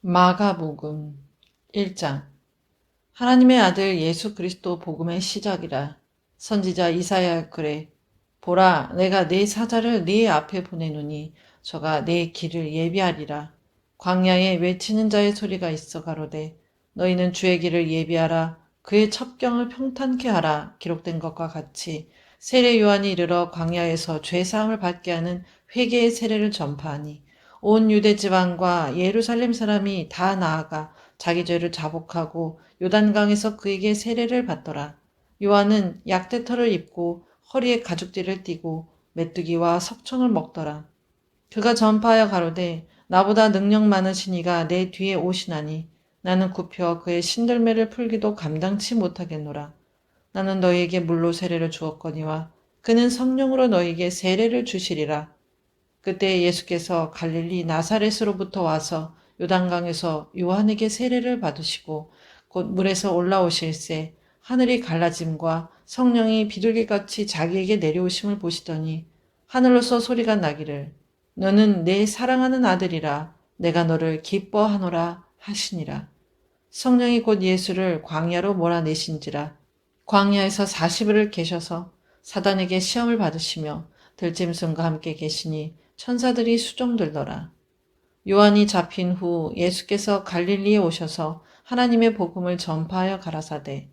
마가복음 1장. 하나님의 아들 예수 그리스도 복음의 시작이라. 선지자 이사야 그래. 보라, 내가 내 사자를 네 앞에 보내노니 저가 내 길을 예비하리라. 광야에 외치는 자의 소리가 있어 가로되 너희는 주의 길을 예비하라. 그의 첩경을 평탄케 하라. 기록된 것과 같이 세례 요한이 이르러 광야에서 죄 사함을 받게 하는 회개의 세례를 전파하니 온 유대 지방과 예루살렘 사람이 다 나아가 자기 죄를 자복하고 요단강에서 그에게 세례를 받더라. 요한은 약대털을 입고 허리에 가죽띠를 띠고 메뚜기와 석청을 먹더라. 그가 전파하여 가로되 나보다 능력 많으신 이가 내 뒤에 오시나니 나는 굽혀 그의 신들매를 풀기도 감당치 못하겠노라. 나는 너희에게 물로 세례를 주었거니와 그는 성령으로 너희에게 세례를 주시리라. 그때 예수께서 갈릴리 나사렛으로부터 와서 요단강에서 요한에게 세례를 받으시고 곧 물에서 올라오실새 하늘이 갈라짐과 성령이 비둘기같이 자기에게 내려오심을 보시더니 하늘로서 소리가 나기를 너는 내 사랑하는 아들이라 내가 너를 기뻐하노라 하시니라. 성령이 곧 예수를 광야로 몰아내신지라. 광야에서 40일을 계셔서 사단에게 시험을 받으시며 들짐승과 함께 계시니 천사들이 수종들더라. 요한이 잡힌 후 예수께서 갈릴리에 오셔서 하나님의 복음을 전파하여 가라사대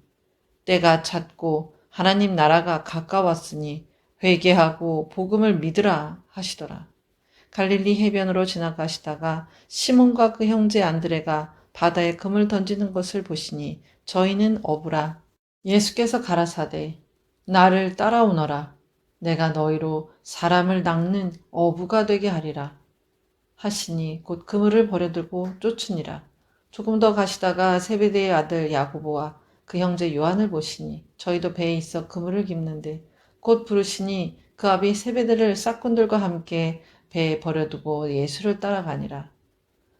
때가 찼고 하나님 나라가 가까웠으니 회개하고 복음을 믿으라 하시더라. 갈릴리 해변으로 지나가시다가 시몬과 그 형제 안드레가 바다에 금을 던지는 것을 보시니 저희는 어부라. 예수께서 가라사대 나를 따라오너라. 내가 너희로 사람을 낚는 어부가 되게 하리라. 하시니 곧 그물을 버려두고 쫓으니라. 조금 더 가시다가 세베대의 아들 야고보와 그 형제 요한을 보시니 저희도 배에 있어 그물을 깁는데 곧 부르시니 그 아비 세베대를 싹꾼들과 함께 배에 버려두고 예수를 따라가니라.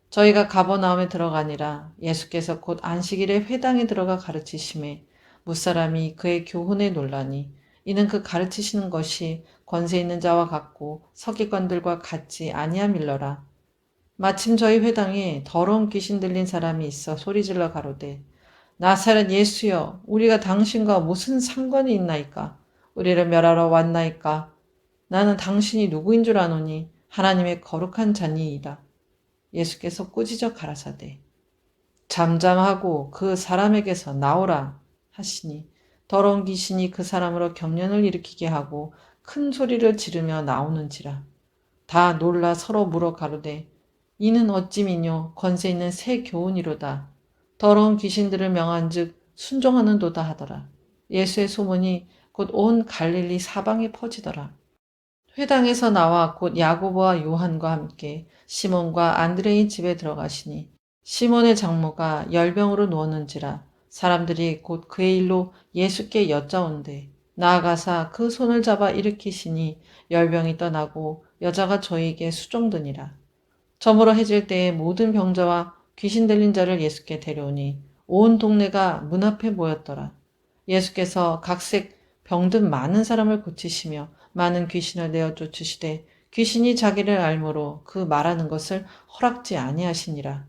저희가 가버나움에 들어가니라. 예수께서 곧 안식일에 회당에 들어가 가르치심에 무사람이 그의 교훈에 놀라니 이는 그 가르치시는 것이 권세 있는 자와 같고 서기관들과 같지 아니함일러라. 마침 저희 회당에 더러운 귀신 들린 사람이 있어 소리질러 가로되 나사렛 예수여 우리가 당신과 무슨 상관이 있나이까 우리를 멸하러 왔나이까 나는 당신이 누구인 줄 아노니 하나님의 거룩한 자니이다. 예수께서 꾸짖어 가라사대 잠잠하고 그 사람에게서 나오라 하시니 더러운 귀신이 그 사람으로 경련을 일으키게 하고 큰 소리를 지르며 나오는지라. 다 놀라 서로 물어 가로되 이는 어찌미뇨 권세 있는 새 교훈이로다. 더러운 귀신들을 명한즉 순종하는도다 하더라. 예수의 소문이 곧 온 갈릴리 사방에 퍼지더라. 회당에서 나와 곧 야고보와 요한과 함께 시몬과 안드레의 집에 들어가시니 시몬의 장모가 열병으로 누웠는지라. 사람들이 곧 그의 일로 예수께 여짜온대 나아가사 그 손을 잡아 일으키시니 열병이 떠나고 여자가 저희에게 수종드니라. 저물어 해질 때에 모든 병자와 귀신 들린 자를 예수께 데려오니 온 동네가 문 앞에 모였더라. 예수께서 각색 병든 많은 사람을 고치시며 많은 귀신을 내어 쫓으시되 귀신이 자기를 알므로 그 말하는 것을 허락지 아니하시니라.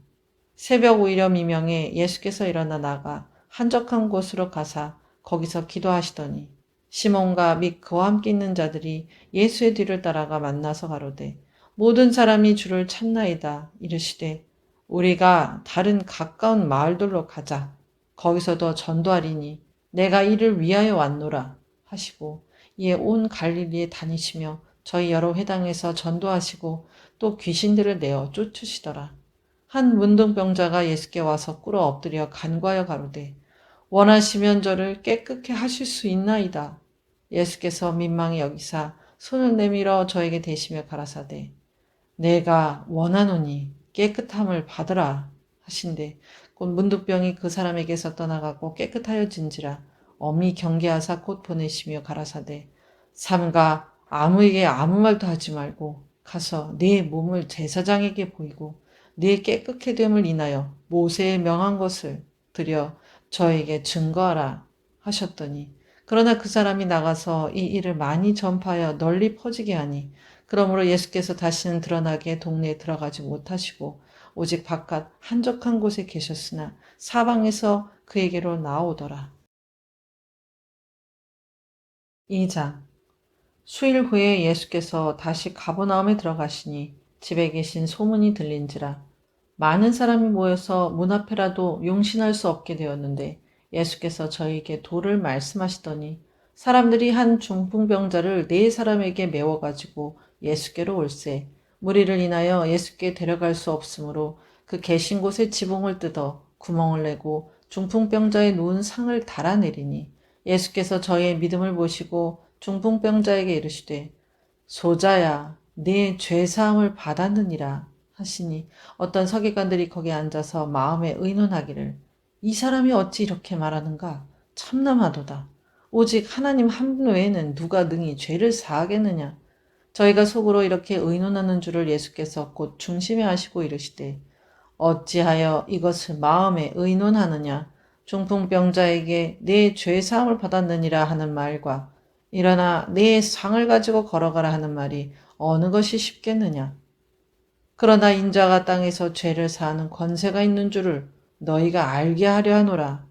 새벽 오히려 미명에 예수께서 일어나 나가 한적한 곳으로 가사 거기서 기도하시더니 시몬과 및 그와 함께 있는 자들이 예수의 뒤를 따라가 만나서 가로되 모든 사람이 주를 찾나이다 이르시되 우리가 다른 가까운 마을들로 가자 거기서도 전도하리니 내가 이를 위하여 왔노라 하시고 이에 온 갈릴리에 다니시며 저희 여러 회당에서 전도하시고 또 귀신들을 내어 쫓으시더라. 한 문둥병자가 예수께 와서 꿇어 엎드려 간구하여 가로되 원하시면 저를 깨끗게 하실 수 있나이다. 예수께서 민망히 여기사 손을 내밀어 저에게 대시며 가라사대 내가 원하노니 깨끗함을 받으라 하신대 곧 문둥병이 그 사람에게서 떠나가고 깨끗하여진지라. 엄히 경계하사 곧 보내시며 가라사대 삼가 아무에게 아무 말도 하지 말고 가서 네 몸을 제사장에게 보이고 네 깨끗게 됨을 인하여 모세의 명한 것을 드려 저에게 증거하라 하셨더니 그러나 그 사람이 나가서 이 일을 많이 전파하여 널리 퍼지게 하니 그러므로 예수께서 다시는 드러나게 동네에 들어가지 못하시고 오직 바깥 한적한 곳에 계셨으나 사방에서 그에게로 나오더라. 2장. 수일 후에 예수께서 다시 가버나움에 들어가시니 집에 계신 소문이 들린지라. 많은 사람이 모여서 문 앞에라도 용신할 수 없게 되었는데 예수께서 저희에게 도를 말씀하시더니 사람들이 한 중풍병자를 네 사람에게 메워가지고 예수께로 올세 무리를 인하여 예수께 데려갈 수 없으므로 그 계신 곳에 지붕을 뜯어 구멍을 내고 중풍병자의 누운 상을 달아내리니 예수께서 저희의 믿음을 보시고 중풍병자에게 이르시되 소자야 네 죄사함을 받았느니라 하시니 어떤 서기관들이 거기에 앉아서 마음에 의논하기를 이 사람이 어찌 이렇게 말하는가 참남하도다. 오직 하나님 한 분 외에는 누가 능히 죄를 사하겠느냐. 저희가 속으로 이렇게 의논하는 줄을 예수께서 곧 중심에 하시고 이르시되 어찌하여 이것을 마음에 의논하느냐. 중풍병자에게 내 죄사함을 받았느니라 하는 말과 일어나 내 상을 가지고 걸어가라 하는 말이 어느 것이 쉽겠느냐. 그러나 인자가 땅에서 죄를 사하는 권세가 있는 줄을 너희가 알게 하려 하노라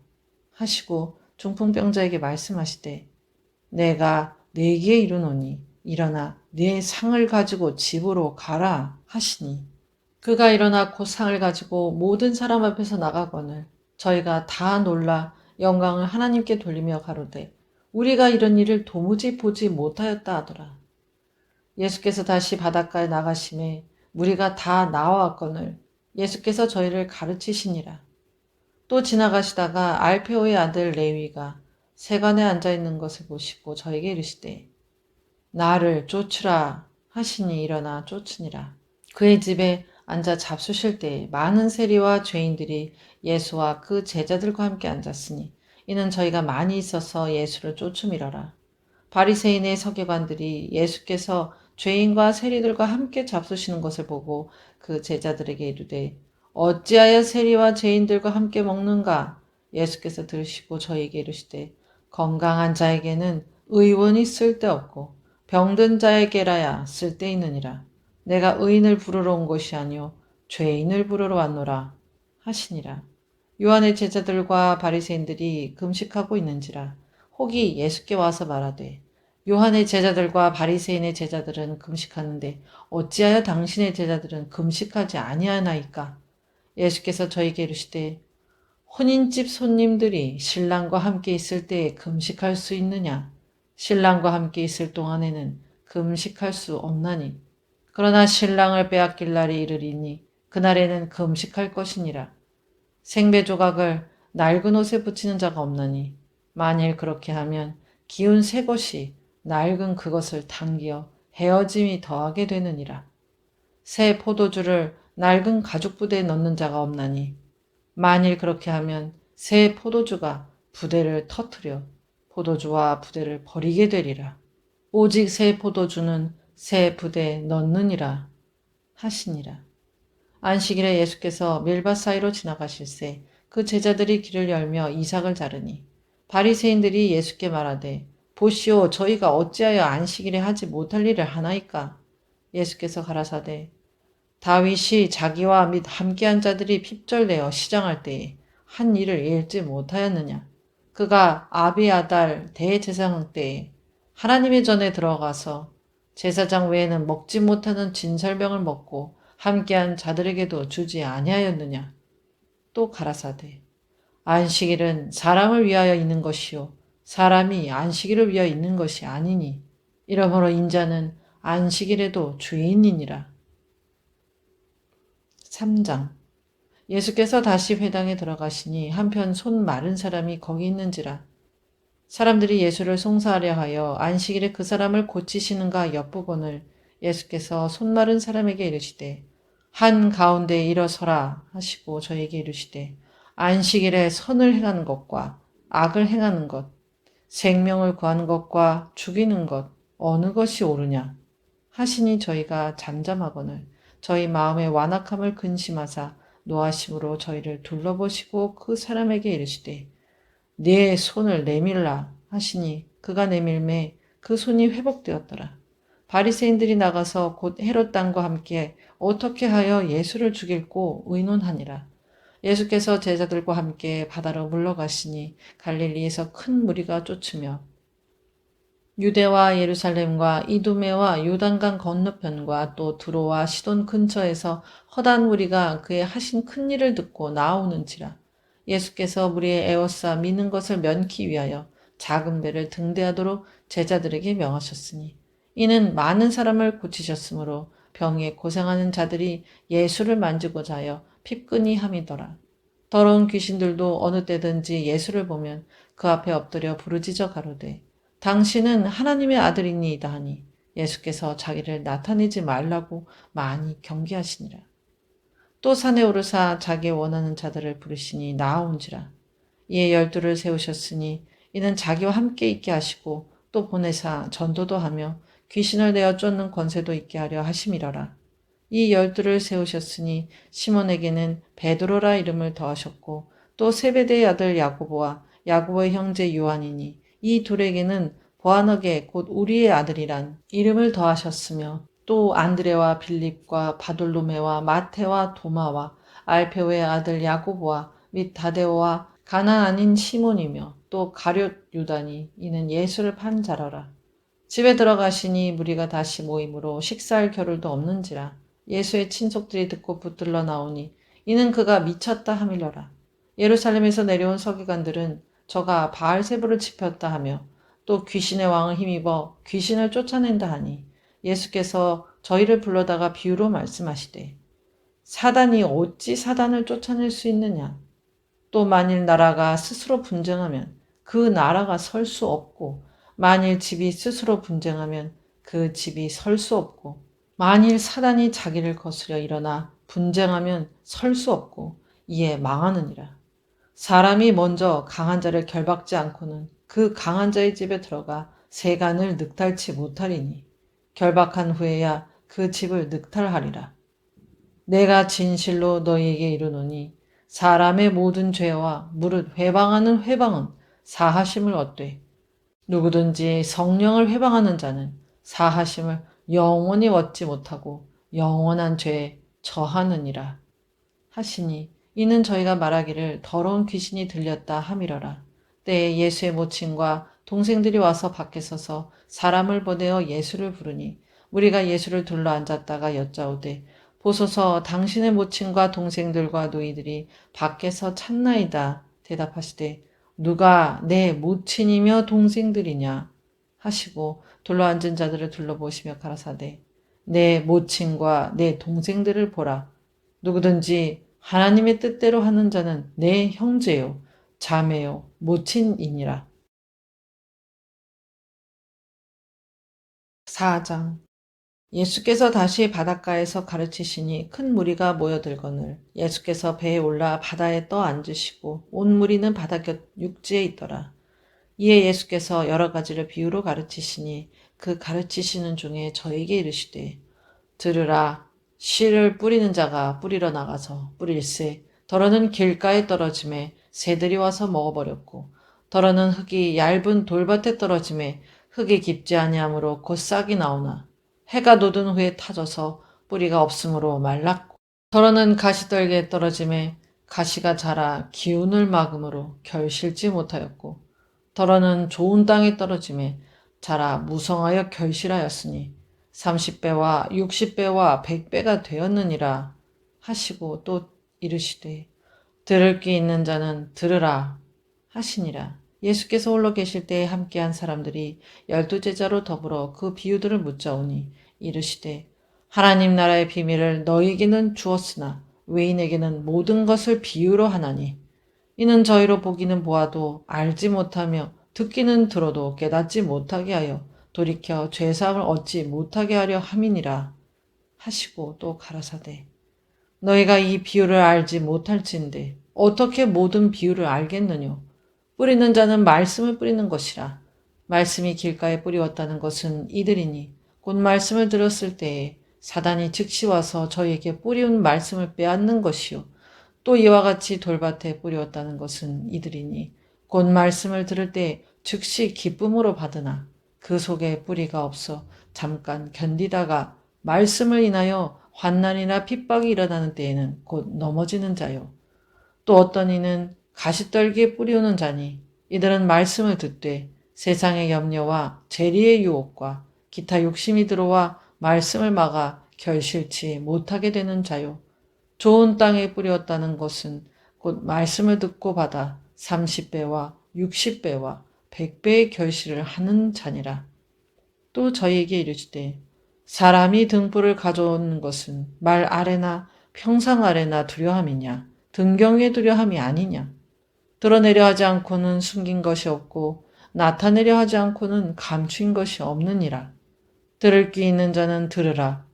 하시고 중풍병자에게 말씀하시되 내가 네게 이르노니 일어나 네 상을 가지고 집으로 가라 하시니 그가 일어나 곧 상을 가지고 모든 사람 앞에서 나가거늘 저희가 다 놀라 영광을 하나님께 돌리며 가로되 우리가 이런 일을 도무지 보지 못하였다 하더라. 예수께서 다시 바닷가에 나가심에 무리가 다 나와왔거늘 예수께서 저희를 가르치시니라. 또 지나가시다가 알페오의 아들 레위가 세관에 앉아있는 것을 보시고 저에게 이르시되 나를 쫓으라 하시니 일어나 쫓으니라. 그의 집에 앉아 잡수실 때에 많은 세리와 죄인들이 예수와 그 제자들과 함께 앉았으니 이는 저희가 많이 있어서 예수를 쫓음이러라. 바리새인의 서기관들이 예수께서 죄인과 세리들과 함께 잡수시는 것을 보고 그 제자들에게 이르되 어찌하여 세리와 죄인들과 함께 먹는가? 예수께서 들으시고 저희에게 이르시되 건강한 자에게는 의원이 쓸데없고 병든 자에게라야 쓸데있느니라. 내가 의인을 부르러 온 것이 아니요 죄인을 부르러 왔노라 하시니라. 요한의 제자들과 바리새인들이 금식하고 있는지라 혹이 예수께 와서 말하되 요한의 제자들과 바리새인의 제자들은 금식하는데 어찌하여 당신의 제자들은 금식하지 아니하나이까? 예수께서 저에게 이르시되 혼인집 손님들이 신랑과 함께 있을 때에 금식할 수 있느냐? 신랑과 함께 있을 동안에는 금식할 수 없나니 그러나 신랑을 빼앗길 날이 이르리니 그날에는 금식할 것이니라. 생배 조각을 낡은 옷에 붙이는 자가 없나니 만일 그렇게 하면 기운 새 것이 낡은 그것을 당기어 헤어짐이 더하게 되느니라. 새 포도주를 낡은 가죽 부대에 넣는 자가 없나니 만일 그렇게 하면 새 포도주가 부대를 터뜨려 포도주와 부대를 버리게 되리라. 오직 새 포도주는 새 부대에 넣느니라 하시니라. 안식일에 예수께서 밀밭 사이로 지나가실새 그 제자들이 길을 열며 이삭을 자르니 바리새인들이 예수께 말하되 보시오 저희가 어찌하여 안식일에 하지 못할 일을 하나이까? 예수께서 가라사대 다윗이 자기와 및 함께한 자들이 핍절되어 시장할 때에 한 일을 읽지 못하였느냐? 그가 아비아달 대제사장 때에 하나님의 전에 들어가서 제사장 외에는 먹지 못하는 진설병을 먹고 함께한 자들에게도 주지 아니하였느냐? 또 가라사대 안식일은 사람을 위하여 있는 것이요 사람이 안식일을 위하여 있는 것이 아니니 이러므로 인자는 안식일에도 주인이니라. 3장. 예수께서 다시 회당에 들어가시니 한편 손 마른 사람이 거기 있는지라. 사람들이 예수를 송사하려 하여 안식일에 그 사람을 고치시는가 엿보거늘 예수께서 손 마른 사람에게 이르시되 한 가운데 일어서라 하시고 저에게 이르시되 안식일에 선을 행하는 것과 악을 행하는 것, 생명을 구하는 것과 죽이는 것 어느 것이 옳으냐 하시니 저희가 잠잠하거늘 저희 마음의 완악함을 근심하사 노하심으로 저희를 둘러보시고 그 사람에게 이르시되 네 손을 내밀라 하시니 그가 내밀매 그 손이 회복되었더라. 바리새인들이 나가서 곧 헤롯 당과 함께 어떻게 하여 예수를 죽일고 의논하니라. 예수께서 제자들과 함께 바다로 물러가시니 갈릴리에서 큰 무리가 쫓으며 유대와 예루살렘과 이두메와 요단강 건너편과 또 두로와 시돈 근처에서 허다한 무리가 그의 하신 큰 일을 듣고 나오는지라. 예수께서 무리의 에워싸 미는 것을 면키 위하여 작은 배를 등대하도록 제자들에게 명하셨으니 이는 많은 사람을 고치셨으므로 병에 고생하는 자들이 예수를 만지고자 하여 핍근히 함이더라. 더러운 귀신들도 어느 때든지 예수를 보면 그 앞에 엎드려 부르짖어 가로되 당신은 하나님의 아들이니이다 하니 예수께서 자기를 나타내지 말라고 많이 경계하시니라. 또 산에 오르사 자기 원하는 자들을 부르시니 나아온지라. 이에 12를 세우셨으니 이는 자기와 함께 있게 하시고 또 보내사 전도도 하며 귀신을 내어 쫓는 권세도 있게 하려 하심이러라. 이 12를 세우셨으니 시몬에게는 베드로라 이름을 더하셨고 또 세베대의 아들 야고보와 야고보의 형제 요한이니 이 둘에게는 보아너게 곧 우리의 아들이란 이름을 더하셨으며 또 안드레와 빌립과 바돌로메와 마테와 도마와 알페오의 아들 야고보와 및 다데오와 가나 아닌 시몬이며 또 가룟 유다니 이는 예수를 판 자라라. 집에 들어가시니 무리가 다시 모임으로 식사할 겨를도 없는지라. 예수의 친족들이 듣고 붙들러 나오니 이는 그가 미쳤다 함이러라. 예루살렘에서 내려온 서기관들은 저가 바알세부를 지폈다 하며 또 귀신의 왕을 힘입어 귀신을 쫓아낸다 하니 예수께서 저희를 불러다가 비유로 말씀하시되 사단이 어찌 사단을 쫓아낼 수 있느냐. 또 만일 나라가 스스로 분쟁하면 그 나라가 설 수 없고 만일 집이 스스로 분쟁하면 그 집이 설 수 없고 만일 사단이 자기를 거스려 일어나 분쟁하면 설 수 없고 이에 망하느니라. 사람이 먼저 강한 자를 결박지 않고는 그 강한 자의 집에 들어가 세간을 늑탈치 못하리니 결박한 후에야 그 집을 늑탈하리라. 내가 진실로 너희에게 이르노니 사람의 모든 죄와 무릇 회방하는 회방은 사하심을 얻되 누구든지 성령을 회방하는 자는 사하심을 영원히 얻지 못하고 영원한 죄에 처하느니라 하시니 이는 저희가 말하기를 더러운 귀신이 들렸다 함이러라. 때에 예수의 모친과 동생들이 와서 밖에 서서 사람을 보내어 예수를 부르니 우리가 예수를 둘러 앉았다가 여짜오되 보소서 당신의 모친과 동생들과 노이들이 밖에서 찾나이다 대답하시되 누가 내 모친이며 동생들이냐 하시고 둘러앉은 자들을 둘러보시며 가라사대 내 모친과 내 동생들을 보라. 누구든지 하나님의 뜻대로 하는 자는 내 형제요 자매요 모친이니라. 4장. 예수께서 다시 바닷가에서 가르치시니 큰 무리가 모여들거늘 예수께서 배에 올라 바다에 떠 앉으시고 온 무리는 바다 곁 육지에 있더라. 이에 예수께서 여러 가지를 비유로 가르치시니 그 가르치시는 중에 저에게 이르시되 들으라. 씨를 뿌리는 자가 뿌리러 나가서 뿌릴새 더러는 길가에 떨어짐에 새들이 와서 먹어버렸고 더러는 흙이 얇은 돌밭에 떨어짐에 흙이 깊지 아니하므로 곧 싹이 나오나 해가 돋은 후에 타져서 뿌리가 없으므로 말랐고 더러는 가시떨기에 떨어짐에 가시가 자라 기운을 막음으로 결실지 못하였고 더러는 좋은 땅에 떨어짐에 자라 무성하여 결실하였으니 30배와 60배와 100배가 되었느니라 하시고 또 이르시되 들을 귀 있는 자는 들으라 하시니라. 예수께서 홀로 계실 때에 함께한 사람들이 12제자로 더불어 그 비유들을 묻자오니 이르시되 하나님 나라의 비밀을 너희에게는 주었으나 외인에게는 모든 것을 비유로 하나니 이는 저희로 보기는 보아도 알지 못하며 듣기는 들어도 깨닫지 못하게 하여 돌이켜 죄사함을 얻지 못하게 하려 함이니라 하시고 또 가라사대 너희가 이 비유를 알지 못할진대 어떻게 모든 비유를 알겠느뇨. 뿌리는 자는 말씀을 뿌리는 것이라. 말씀이 길가에 뿌리웠다는 것은 이들이니 곧 말씀을 들었을 때에 사단이 즉시 와서 저희에게 뿌리운 말씀을 빼앗는 것이요. 또 이와 같이 돌밭에 뿌리웠다는 것은 이들이니 곧 말씀을 들을 때 즉시 기쁨으로 받으나 그 속에 뿌리가 없어 잠깐 견디다가 말씀을 인하여 환난이나 핍박이 일어나는 때에는 곧 넘어지는 자요. 또 어떤 이는 가시떨기에 뿌리오는 자니 이들은 말씀을 듣되 세상의 염려와 재리의 유혹과 기타 욕심이 들어와 말씀을 막아 결실치 못하게 되는 자요. 좋은 땅에 뿌렸다는 것은 곧 말씀을 듣고 받아 30배와 60배와 100배의 결실을 하는 자니라. 또 저희에게 이르시되 사람이 등불을 가져오는 것은 말 아래나 평상 아래나 두려함이냐 등경 위에 두려함이 아니냐. 드러내려 하지 않고는 숨긴 것이 없고 나타내려 하지 않고는 감추인 것이 없느니라. 들을 귀 있는 자는 들으라.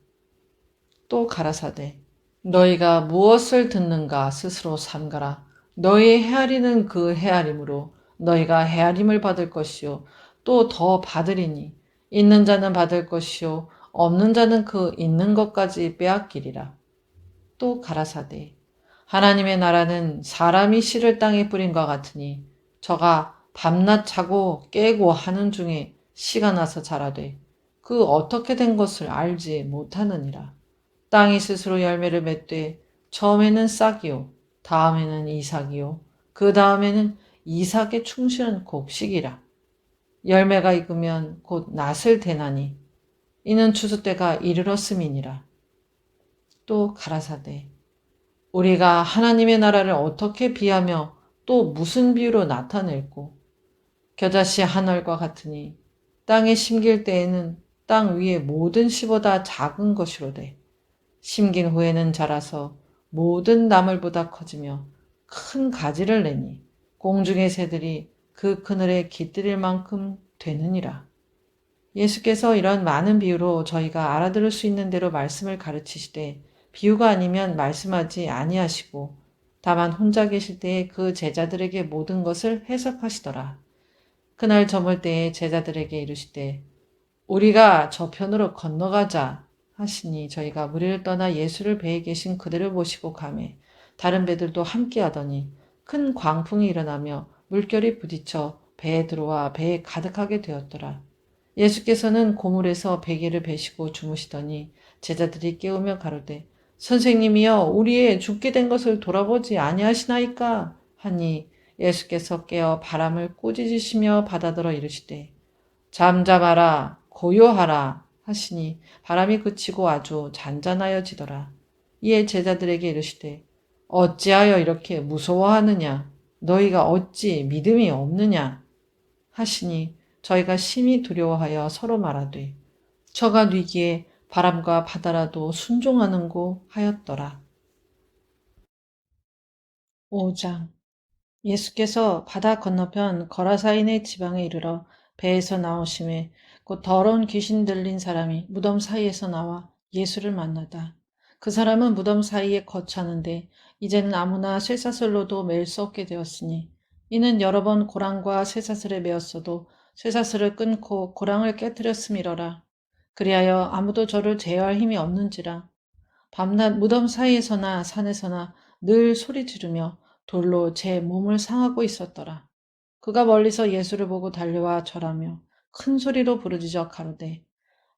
또 가라사대 너희가 무엇을 듣는가 스스로 삼가라. 너희의 헤아리는 그 헤아림으로 너희가 헤아림을 받을 것이요 또 더 받으리니 있는 자는 받을 것이요 없는 자는 그 있는 것까지 빼앗기리라. 또 가라사대 하나님의 나라는 사람이 씨를 땅에 뿌린과 같으니 저가 밤낮 자고 깨고 하는 중에 씨가 나서 자라되 그 어떻게 된 것을 알지 못하느니라. 땅이 스스로 열매를 맺되 처음에는 싹이요 다음에는 이삭이요 그 다음에는 이삭에 충실한 곡식이라. 열매가 익으면 곧 낫을 대나니 이는 추수 때가 이르렀음이니라. 또 가라사대 우리가 하나님의 나라를 어떻게 비하며 또 무슨 비유로 나타낼꼬. 겨자씨 한 알과 같으니 땅에 심길 때에는 땅 위의 모든 씨보다 작은 것이로되 심긴 후에는 자라서 모든 나물보다 커지며 큰 가지를 내니 공중의 새들이 그 그늘에 깃들일 만큼 되느니라. 예수께서 이런 많은 비유로 저희가 알아들을 수 있는 대로 말씀을 가르치시되 비유가 아니면 말씀하지 아니하시고 다만 혼자 계실 때에 그 제자들에게 모든 것을 해석하시더라. 그날 저물 때에 제자들에게 이르시되 우리가 저편으로 건너가자 하시니 저희가 무리를 떠나 예수를 배에 계신 그대를 모시고 가매 다른 배들도 함께 하더니 큰 광풍이 일어나며 물결이 부딪혀 배에 들어와 배에 가득하게 되었더라. 예수께서는 고물에서 베개를 베시고 주무시더니 제자들이 깨우며 가로되 선생님이여 우리의 죽게 된 것을 돌아보지 아니하시나이까 하니 예수께서 깨어 바람을 꾸짖으시며 바다더러 이르시되 잠잠하라 고요하라 하시니 바람이 그치고 아주 잔잔하여지더라. 이에 제자들에게 이르시되 어찌하여 이렇게 무서워하느냐 너희가 어찌 믿음이 없느냐 하시니 저희가 심히 두려워하여 서로 말하되 저가 뉘기에 바람과 바다라도 순종하는고 하였더라. 5장 예수께서 바다 건너편 거라사인의 지방에 이르러 배에서 나오심에 곧 더러운 귀신 들린 사람이 무덤 사이에서 나와 예수를 만나다. 그 사람은 무덤 사이에 거처하는데 이제는 아무나 쇠사슬로도 맬 수 없게 되었으니 이는 여러 번 고랑과 쇠사슬에 매었어도 쇠사슬을 끊고 고랑을 깨뜨렸음이러라. 그리하여 아무도 저를 제어할 힘이 없는지라. 밤낮 무덤 사이에서나 산에서나 늘 소리 지르며 돌로 제 몸을 상하고 있었더라. 그가 멀리서 예수를 보고 달려와 절하며 큰 소리로 부르짖어 가로되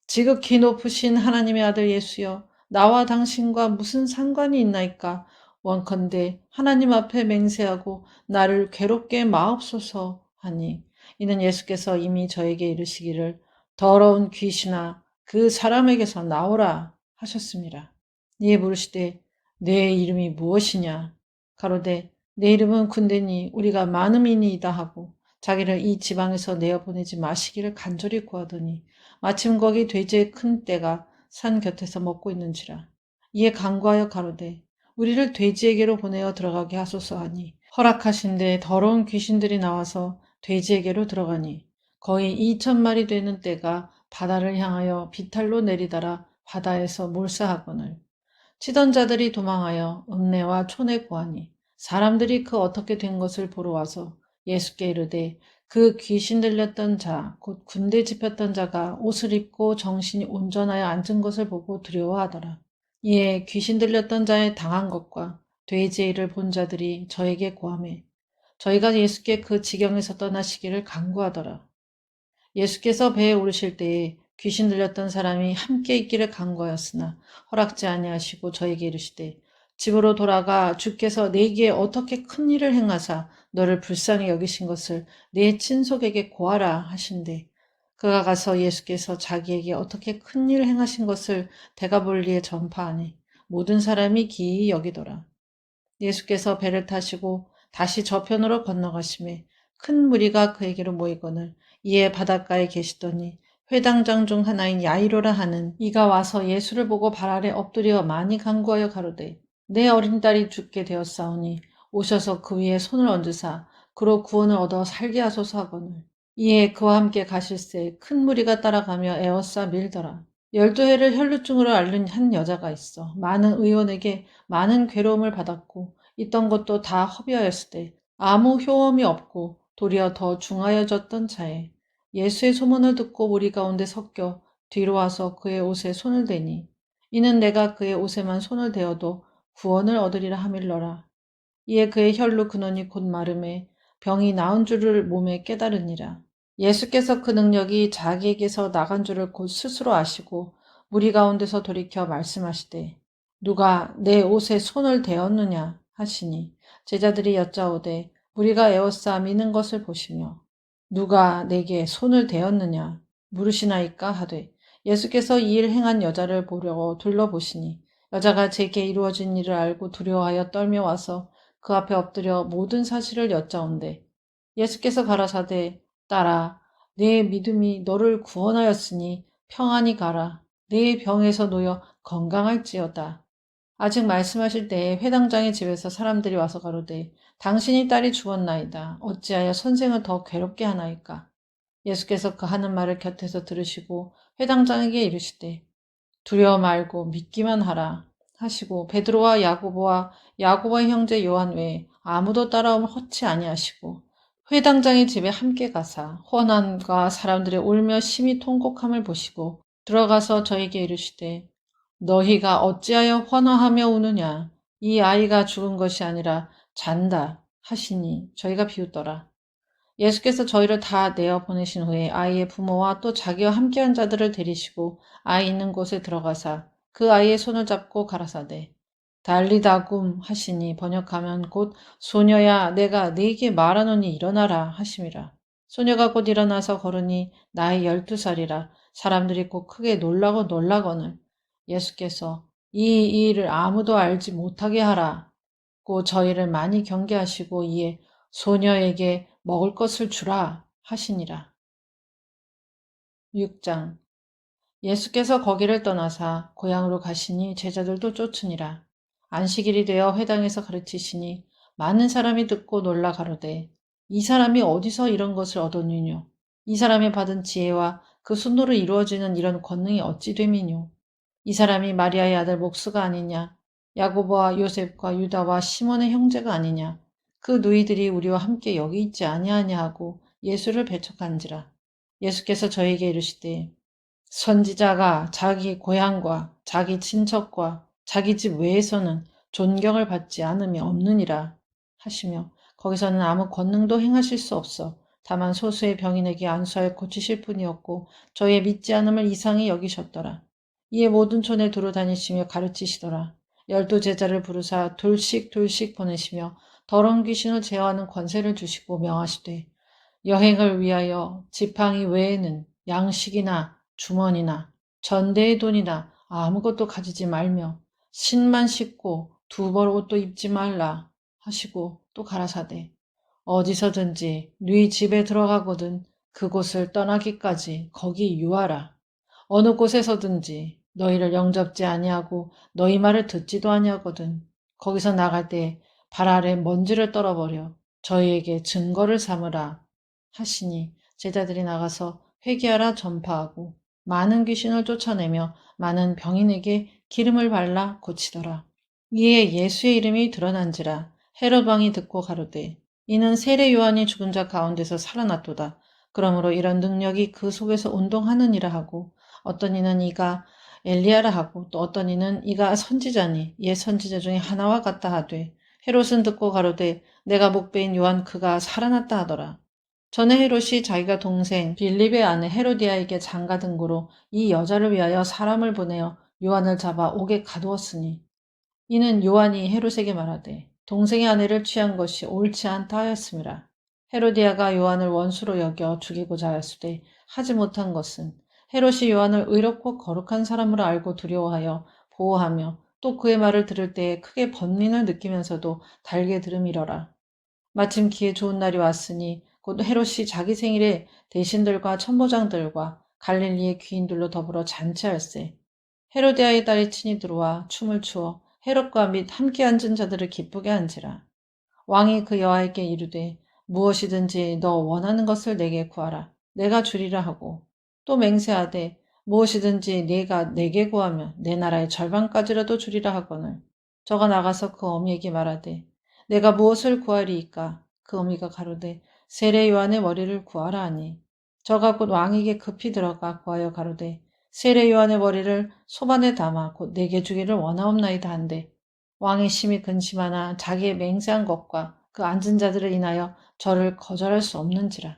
지극히 높으신 하나님의 아들 예수여 나와 당신과 무슨 상관이 있나이까 원컨대 하나님 앞에 맹세하고 나를 괴롭게 마옵소서 하니 이는 예수께서 이미 저에게 이르시기를 더러운 귀신아 그 사람에게서 나오라 하셨습니다. 이에 물으시되 내 이름이 무엇이냐 가로되 내 이름은 군대니 우리가 많음이니이다 하고 자기를 이 지방에서 내어보내지 마시기를 간절히 구하더니 마침 거기 돼지의 큰 떼가 산 곁에서 먹고 있는지라. 이에 간구하여 가로되 우리를 돼지에게로 보내어 들어가게 하소서 하니 허락하신데 더러운 귀신들이 나와서 돼지에게로 들어가니 거의 2,000마리 되는 떼가 바다를 향하여 비탈로 내리달아 바다에서 몰사하거늘 치던 자들이 도망하여 읍내와 촌에 구하니 사람들이 그 어떻게 된 것을 보러 와서 예수께 이르되 그 귀신 들렸던 자, 곧 군대 집혔던 자가 옷을 입고 정신이 온전하여 앉은 것을 보고 두려워하더라. 이에 귀신 들렸던 자의 당한 것과 돼지의 일을 본 자들이 저에게 고하매 저희가 예수께 그 지경에서 떠나시기를 간구하더라. 예수께서 배에 오르실 때에 귀신 들렸던 사람이 함께 있기를 간거였으나 허락지 아니하시고 저에게 이르시되 집으로 돌아가 주께서 내게 어떻게 큰 일을 행하사 너를 불쌍히 여기신 것을 내 친속에게 고하라 하신대. 그가 가서 예수께서 자기에게 어떻게 큰 일을 행하신 것을 데가볼리에 전파하니 모든 사람이 기이 여기더라. 예수께서 배를 타시고 다시 저편으로 건너가심에 큰 무리가 그에게로 모이거늘 이에 바닷가에 계시더니 회당장 중 하나인 야이로라 하는 이가 와서 예수를 보고 발 아래 엎드려 많이 간구하여 가로되 내 어린 딸이 죽게 되었사오니 오셔서 그 위에 손을 얹으사 그로 구원을 얻어 살게 하소서 하거늘 이에 그와 함께 가실새 큰 무리가 따라가며 에워싸 밀더라. 12해를 혈루증으로 앓는 한 여자가 있어 많은 의원에게 많은 괴로움을 받았고 있던 것도 다 허비하였을 때 아무 효험이 없고 도리어 더 중하여졌던 차에 예수의 소문을 듣고 무리 가운데 섞여 뒤로 와서 그의 옷에 손을 대니 이는 내가 그의 옷에만 손을 대어도 구원을 얻으리라 하밀러라. 이에 그의 혈루 근원이 곧 마름에 병이 나은 줄을 몸에 깨달으니라. 예수께서 그 능력이 자기에게서 나간 줄을 곧 스스로 아시고 무리 가운데서 돌이켜 말씀하시되 누가 내 옷에 손을 대었느냐 하시니 제자들이 여짜오되 우리가 에워싸 미는 것을 보시며 누가 내게 손을 대었느냐 물으시나이까 하되 예수께서 이 일 행한 여자를 보려고 둘러보시니 여자가 제게 이루어진 일을 알고 두려워하여 떨며 와서 그 앞에 엎드려 모든 사실을 여짜온대 예수께서 가라사대 딸아 내 믿음이 너를 구원하였으니 평안히 가라 내 병에서 놓여 건강할지어다. 아직 말씀하실 때에 회당장의 집에서 사람들이 와서 가로되 당신이 딸이 죽었나이다. 어찌하여 선생을 더 괴롭게 하나이까. 예수께서 그 하는 말을 곁에서 들으시고 회당장에게 이르시되 두려워 말고 믿기만 하라 하시고 베드로와 야고보와 야고보의 형제 요한 외에 아무도 따라오면 허치 아니하시고 회당장의 집에 함께 가사 혼안과 사람들의 울며 심히 통곡함을 보시고 들어가서 저에게 이르시되 너희가 어찌하여 환호하며 우느냐 이 아이가 죽은 것이 아니라 잔다 하시니 저희가 비웃더라. 예수께서 저희를 다 내어 보내신 후에 아이의 부모와 또 자기와 함께한 자들을 데리시고 아이 있는 곳에 들어가사 그 아이의 손을 잡고 가라사대 달리다굼 하시니 번역하면 곧 소녀야 내가 네게 말하노니 일어나라 하심이라. 소녀가 곧 일어나서 걸으니 나이 12살이라 사람들이 곧 크게 놀라고 놀라거늘 예수께서 이 일을 아무도 알지 못하게 하라고 저희를 많이 경계하시고 이에 소녀에게 먹을 것을 주라 하시니라. 6장 예수께서 거기를 떠나사 고향으로 가시니 제자들도 쫓으니라. 안식일이 되어 회당에서 가르치시니 많은 사람이 듣고 놀라 가로되 이 사람이 어디서 이런 것을 얻었느뇨? 이 사람이 받은 지혜와 그 손으로 이루어지는 이런 권능이 어찌 됨이뇨? 이 사람이 마리아의 아들 목수가 아니냐? 야고보와 요셉과 유다와 시몬의 형제가 아니냐? 그 누이들이 우리와 함께 여기 있지 아니하냐 하고 예수를 배척한지라. 예수께서 저에게 이르시되 선지자가 자기 고향과 자기 친척과 자기 집 외에서는 존경을 받지 않음이 없느니라 하시며 거기서는 아무 권능도 행하실 수 없어 다만 소수의 병인에게 안수하여 고치실 뿐이었고 저희의 믿지 않음을 이상히 여기셨더라. 이에 모든 촌에 두루 다니시며 가르치시더라. 12제자를 부르사 둘씩 둘씩 보내시며 더러운 귀신을 제어하는 권세를 주시고 명하시되 여행을 위하여 지팡이 외에는 양식이나 주머니나 전대의 돈이나 아무것도 가지지 말며 신만 씻고 두 벌 옷도 입지 말라 하시고 또 가라사대 어디서든지 네 집에 들어가거든 그곳을 떠나기까지 거기 유하라. 어느 곳에서든지 너희를 영접지 아니하고 너희 말을 듣지도 아니하거든 거기서 나갈 때 발 아래 먼지를 떨어버려 저희에게 증거를 삼으라 하시니 제자들이 나가서 회개하라 전파하고 많은 귀신을 쫓아내며 많은 병인에게 기름을 발라 고치더라. 이에 예수의 이름이 드러난지라 헤롯 왕이 듣고 가로되 이는 세례 요한이 죽은 자 가운데서 살아났도다. 그러므로 이런 능력이 그 속에서 운동하느니라 하고 어떤 이는 이가 엘리야라 하고 또 어떤 이는 이가 선지자니 옛 선지자 중에 하나와 같다 하되 헤롯은 듣고 가로되 내가 목배인 요한 그가 살아났다 하더라. 전에 헤롯이 자기가 동생 빌립의 아내 헤로디아에게 장가 등고로 이 여자를 위하여 사람을 보내어 요한을 잡아 옥에 가두었으니 이는 요한이 헤롯에게 말하되 동생의 아내를 취한 것이 옳지 않다 하였음이라. 헤로디아가 요한을 원수로 여겨 죽이고자 하였으되 하지 못한 것은 헤롯이 요한을 의롭고 거룩한 사람으로 알고 두려워하여 보호하며 또 그의 말을 들을 때에 크게 번민을 느끼면서도 달게 들음이러라. 마침 기회 좋은 날이 왔으니 곧 헤롯이 자기 생일에 대신들과 천부장들과 갈릴리의 귀인들로 더불어 잔치할세. 헤로디아의 딸이 친히 들어와 춤을 추어 헤롯과 및 함께 앉은 자들을 기쁘게 한지라. 왕이 그 여아에게 이르되 무엇이든지 너 원하는 것을 내게 구하라. 내가 주리라 하고 또 맹세하되 무엇이든지 네가 내게 구하면 내 나라의 절반까지라도 주리라 하거늘 저가 나가서 그 어미에게 말하되 내가 무엇을 구하리이까? 그 어미가 가로되 세례 요한의 머리를 구하라 하니 저가 곧 왕에게 급히 들어가 구하여 가로되 세례 요한의 머리를 소반에 담아 곧 내게 주기를 원하옵나이다 한데 왕이 심히 근심하나 자기의 맹세한 것과 그 앉은 자들을 인하여 저를 거절할 수 없는지라.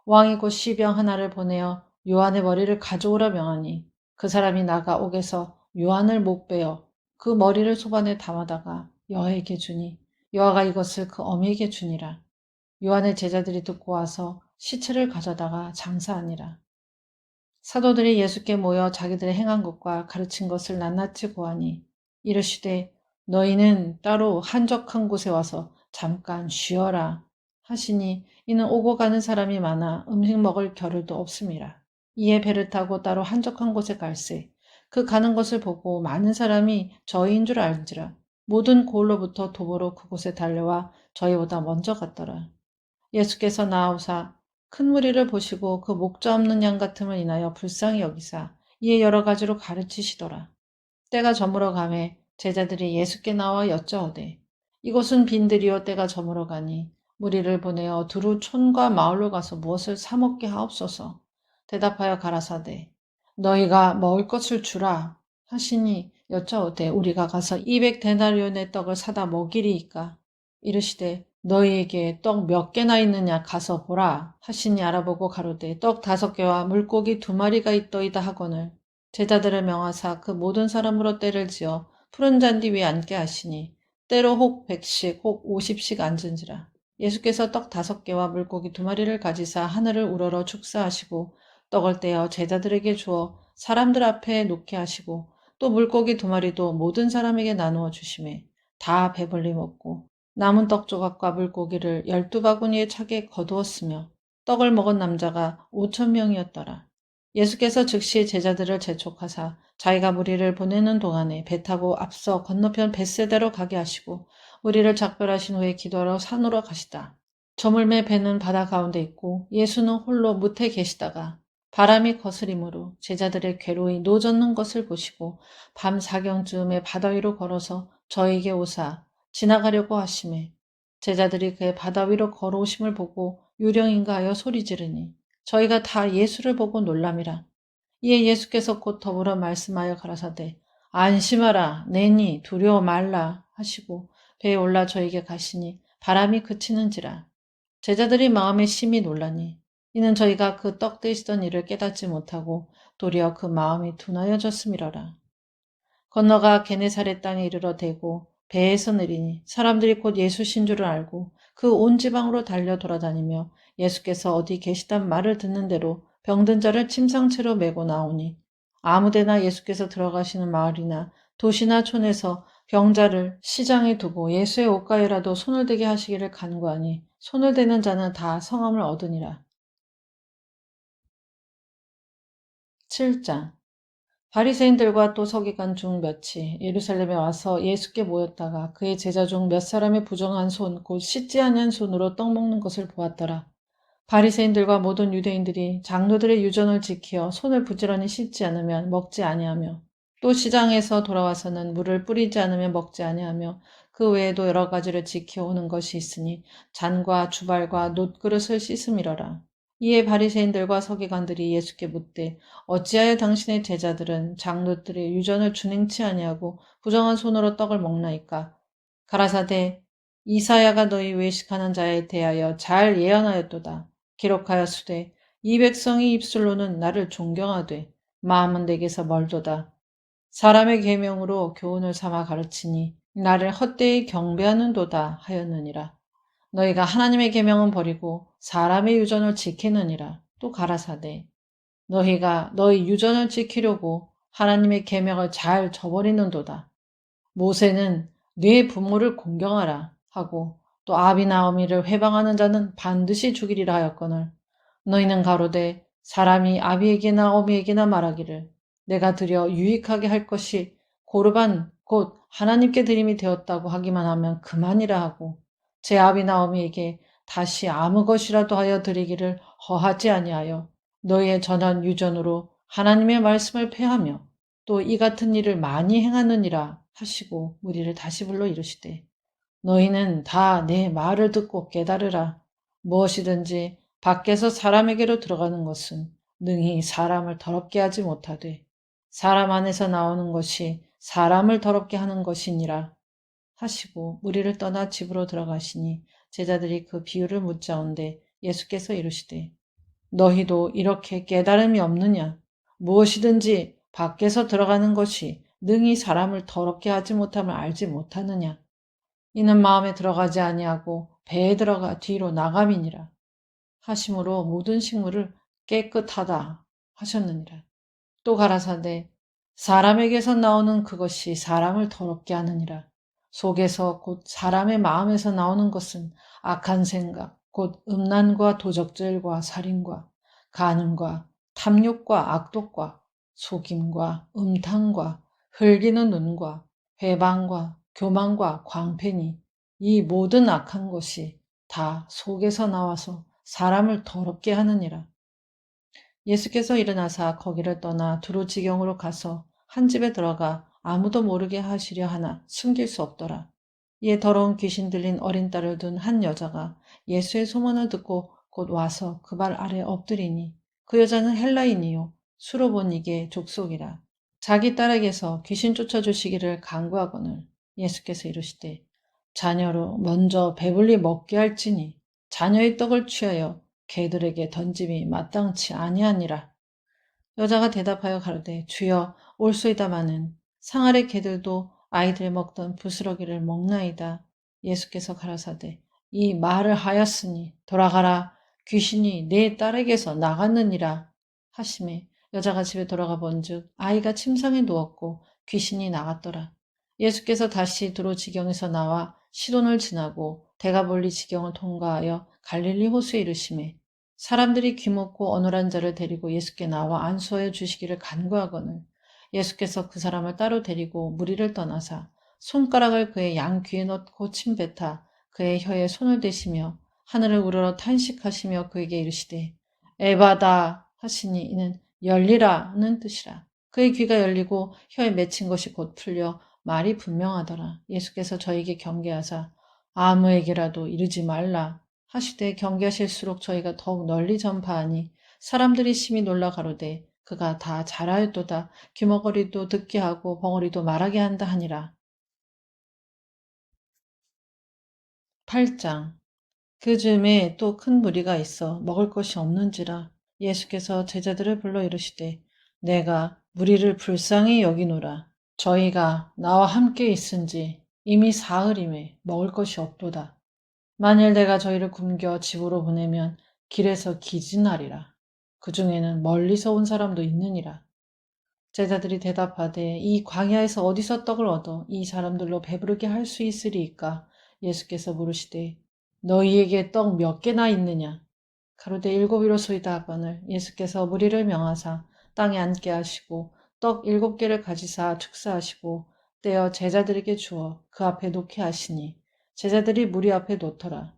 왕이 곧 시병 하나를 보내어 요한의 머리를 가져오라 명하니 그 사람이 나가 옥에서 요한을 못 베어 그 머리를 소반에 담아다가 여아에게 주니 여아가 이것을 그 어미에게 주니라. 요한의 제자들이 듣고 와서 시체를 가져다가 장사하니라. 사도들이 예수께 모여 자기들의 행한 것과 가르친 것을 낱낱이 고하니 이르시되 너희는 따로 한적한 곳에 와서 잠깐 쉬어라 하시니 이는 오고 가는 사람이 많아 음식 먹을 겨를도 없음이라. 이에 배를 타고 따로 한적한 곳에 갈새 그 가는 것을 보고 많은 사람이 저희인 줄 알지라. 모든 고을로부터 도보로 그곳에 달려와 저희보다 먼저 갔더라. 예수께서 나아오사 큰 무리를 보시고 그 목자 없는 양 같음을 인하여 불쌍히 여기사 이에 여러 가지로 가르치시더라. 때가 저물어 가매 제자들이 예수께 나와 여짜오되 이곳은 빈들이요 때가 저물어 가니 무리를 보내어 두루 촌과 마을로 가서 무엇을 사 먹게 하옵소서. 대답하여 가라사대 너희가 먹을 것을 주라 하시니 여짜오되 우리가 가서 200데나리온의 떡을 사다 먹이리이까. 이르시되 너희에게 떡 몇 개나 있느냐 가서 보라 하시니 알아보고 가로되 떡 5개와 물고기 2마리가 있더이다 하거늘 제자들을 명하사 그 모든 사람으로 때를 지어 푸른 잔디 위에 앉게 하시니 때로 혹 100씩 혹 50씩 앉은지라. 예수께서 떡 5개와 물고기 2마리를 가지사 하늘을 우러러 축사하시고 떡을 떼어 제자들에게 주어 사람들 앞에 놓게 하시고 또 물고기 2마리도 모든 사람에게 나누어 주시매 다 배불리 먹고 남은 떡 조각과 물고기를 12바구니에 차게 거두었으며 떡을 먹은 남자가 5,000명이었더라. 예수께서 즉시 제자들을 재촉하사 자기가 무리를 보내는 동안에 배 타고 앞서 건너편 벳세다로 가게 하시고 무리를 작별하신 후에 기도하러 산으로 가시다. 저물매 배는 바다 가운데 있고 예수는 홀로 무태 계시다가 바람이 거스림으로 제자들의 괴로이 노젓는 것을 보시고 밤 사경쯤에 바다 위로 걸어서 저에게 오사 지나가려고 하심에 제자들이 그의 바다 위로 걸어오심을 보고 유령인가 하여 소리 지르니 저희가 다 예수를 보고 놀람이라. 이에 예수께서 곧 더불어 말씀하여 가라사대 안심하라 내니 두려워 말라 하시고 배에 올라 저에게 가시니 바람이 그치는지라. 제자들이 마음에 심히 놀라니 이는 저희가 그 떡 드시던 일을 깨닫지 못하고 도리어 그 마음이 둔하여졌음이러라. 건너가 게네사렛 땅에 이르러 대고 배에서 내리니 사람들이 곧 예수신 줄을 알고 그 온 지방으로 달려 돌아다니며 예수께서 어디 계시단 말을 듣는 대로 병든 자를 침상채로 메고 나오니 아무데나 예수께서 들어가시는 마을이나 도시나 촌에서 병자를 시장에 두고 예수의 옷가에라도 손을 대게 하시기를 간구하니 손을 대는 자는 다 성함을 얻으니라. 7장 바리새인들과 또 서기관 중 몇이 예루살렘에 와서 예수께 모였다가 그의 제자 중 몇 사람의 부정한 손, 곧 씻지 아니한 손으로 떡 먹는 것을 보았더라. 바리새인들과 모든 유대인들이 장로들의 유전을 지키어 손을 부지런히 씻지 않으면 먹지 아니하며 또 시장에서 돌아와서는 물을 뿌리지 않으면 먹지 아니하며 그 외에도 여러 가지를 지켜오는 것이 있으니 잔과 주발과 놋그릇을 씻음이러라. 이에 바리새인들과 서기관들이 예수께 묻되 어찌하여 당신의 제자들은 장로들의 유전을 준행치 아니하고 부정한 손으로 떡을 먹나이까? 가라사대 이사야가 너희 외식하는 자에 대하여 잘 예언하였도다. 기록하였으되 이 백성이 입술로는 나를 존경하되 마음은 내게서 멀도다. 사람의 계명으로 교훈을 삼아 가르치니 나를 헛되이 경배하는도다 하였느니라. 너희가 하나님의 계명은 버리고 사람의 유전을 지키느니라. 또 가라사대 너희가 너희 유전을 지키려고 하나님의 계명을 잘 저버리는도다. 모세는 네 부모를 공경하라 하고 또 아비나오미를 회방하는 자는 반드시 죽이리라 하였거늘 너희는 가로되 사람이 아비에게나 어미에게나 말하기를 내가 드려 유익하게 할 것이 고르반 곧 하나님께 드림이 되었다고 하기만 하면 그만이라 하고 제 아비나 어미에게 다시 아무 것이라도 하여 드리기를 허하지 아니하여 너희의 전한 유전으로 하나님의 말씀을 폐하며 또 이 같은 일을 많이 행하느니라 하시고 무리를 다시 불러 이르시되 너희는 다 내 말을 듣고 깨달으라. 무엇이든지 밖에서 사람에게로 들어가는 것은 능히 사람을 더럽게 하지 못하되 사람 안에서 나오는 것이 사람을 더럽게 하는 것이니라 하시고 무리를 떠나 집으로 들어가시니 제자들이 그 비유를 묻자온데 예수께서 이르시되 너희도 이렇게 깨달음이 없느냐? 무엇이든지 밖에서 들어가는 것이 능히 사람을 더럽게 하지 못함을 알지 못하느냐? 이는 마음에 들어가지 아니하고 배에 들어가 뒤로 나감이니라. 하심으로 모든 식물을 깨끗하다 하셨느니라. 또 가라사대 사람에게서 나오는 그것이 사람을 더럽게 하느니라. 속에서 곧 사람의 마음에서 나오는 것은 악한 생각, 곧 음란과 도적질과 살인과 간음과 탐욕과 악독과 속임과 음탕과 흘기는 눈과 회방과 교만과 광패니 이 모든 악한 것이 다 속에서 나와서 사람을 더럽게 하느니라. 예수께서 일어나사 거기를 떠나 두로 지경으로 가서 한 집에 들어가 아무도 모르게 하시려 하나 숨길 수 없더라. 이에 더러운 귀신 들린 어린 딸을 둔 한 여자가 예수의 소문을 듣고 곧 와서 그 발 아래 엎드리니 그 여자는 헬라인이요 수로보니게 족속이라. 자기 딸에게서 귀신 쫓아주시기를 간구하거늘 예수께서 이르시되 자녀로 먼저 배불리 먹게 할지니 자녀의 떡을 취하여 개들에게 던짐이 마땅치 아니하니라. 여자가 대답하여 가로되 주여 올소이다마는 상아래 개들도 아이들 먹던 부스러기를 먹나이다. 예수께서 가라사대 이 말을 하였으니 돌아가라 귀신이 내 딸에게서 나갔느니라 하시매 여자가 집에 돌아가 본즉 아이가 침상에 누웠고 귀신이 나갔더라. 예수께서 다시 두로 지경에서 나와 시돈을 지나고 대가볼리 지경을 통과하여 갈릴리 호수에 이르시매 사람들이 귀먹고 어눌한 자를 데리고 예수께 나와 안수하여 주시기를 간구하거늘 예수께서 그 사람을 따로 데리고 무리를 떠나사 손가락을 그의 양 귀에 넣고 침뱉아 그의 혀에 손을 대시며 하늘을 우러러 탄식하시며 그에게 이르시되 에바다 하시니 이는 열리라는 뜻이라. 그의 귀가 열리고 혀에 맺힌 것이 곧 풀려 말이 분명하더라. 예수께서 저에게 경계하사 아무에게라도 이르지 말라 하시되 경계하실수록 저희가 더욱 널리 전파하니 사람들이 심히 놀라 가로되 그가 다 잘하였도다. 귀머거리도 듣게 하고 벙어리도 말하게 한다 하니라. 8장 그 즈음에 또 큰 무리가 있어 먹을 것이 없는지라 예수께서 제자들을 불러 이르시되 내가 무리를 불쌍히 여기노라. 저희가 나와 함께 있은지 이미 사흘임에 먹을 것이 없도다. 만일 내가 저희를 굶겨 집으로 보내면 길에서 기진하리라. 그 중에는 멀리서 온 사람도 있느니라. 제자들이 대답하되 이 광야에서 어디서 떡을 얻어 이 사람들로 배부르게 할 수 있으리이까? 예수께서 물으시되 너희에게 떡 몇 개나 있느냐? 가로되 7이로소이다 하거늘 예수께서 무리를 명하사 땅에 앉게 하시고 떡 7개를 가지사 축사하시고 떼어 제자들에게 주어 그 앞에 놓게 하시니 제자들이 무리 앞에 놓더라.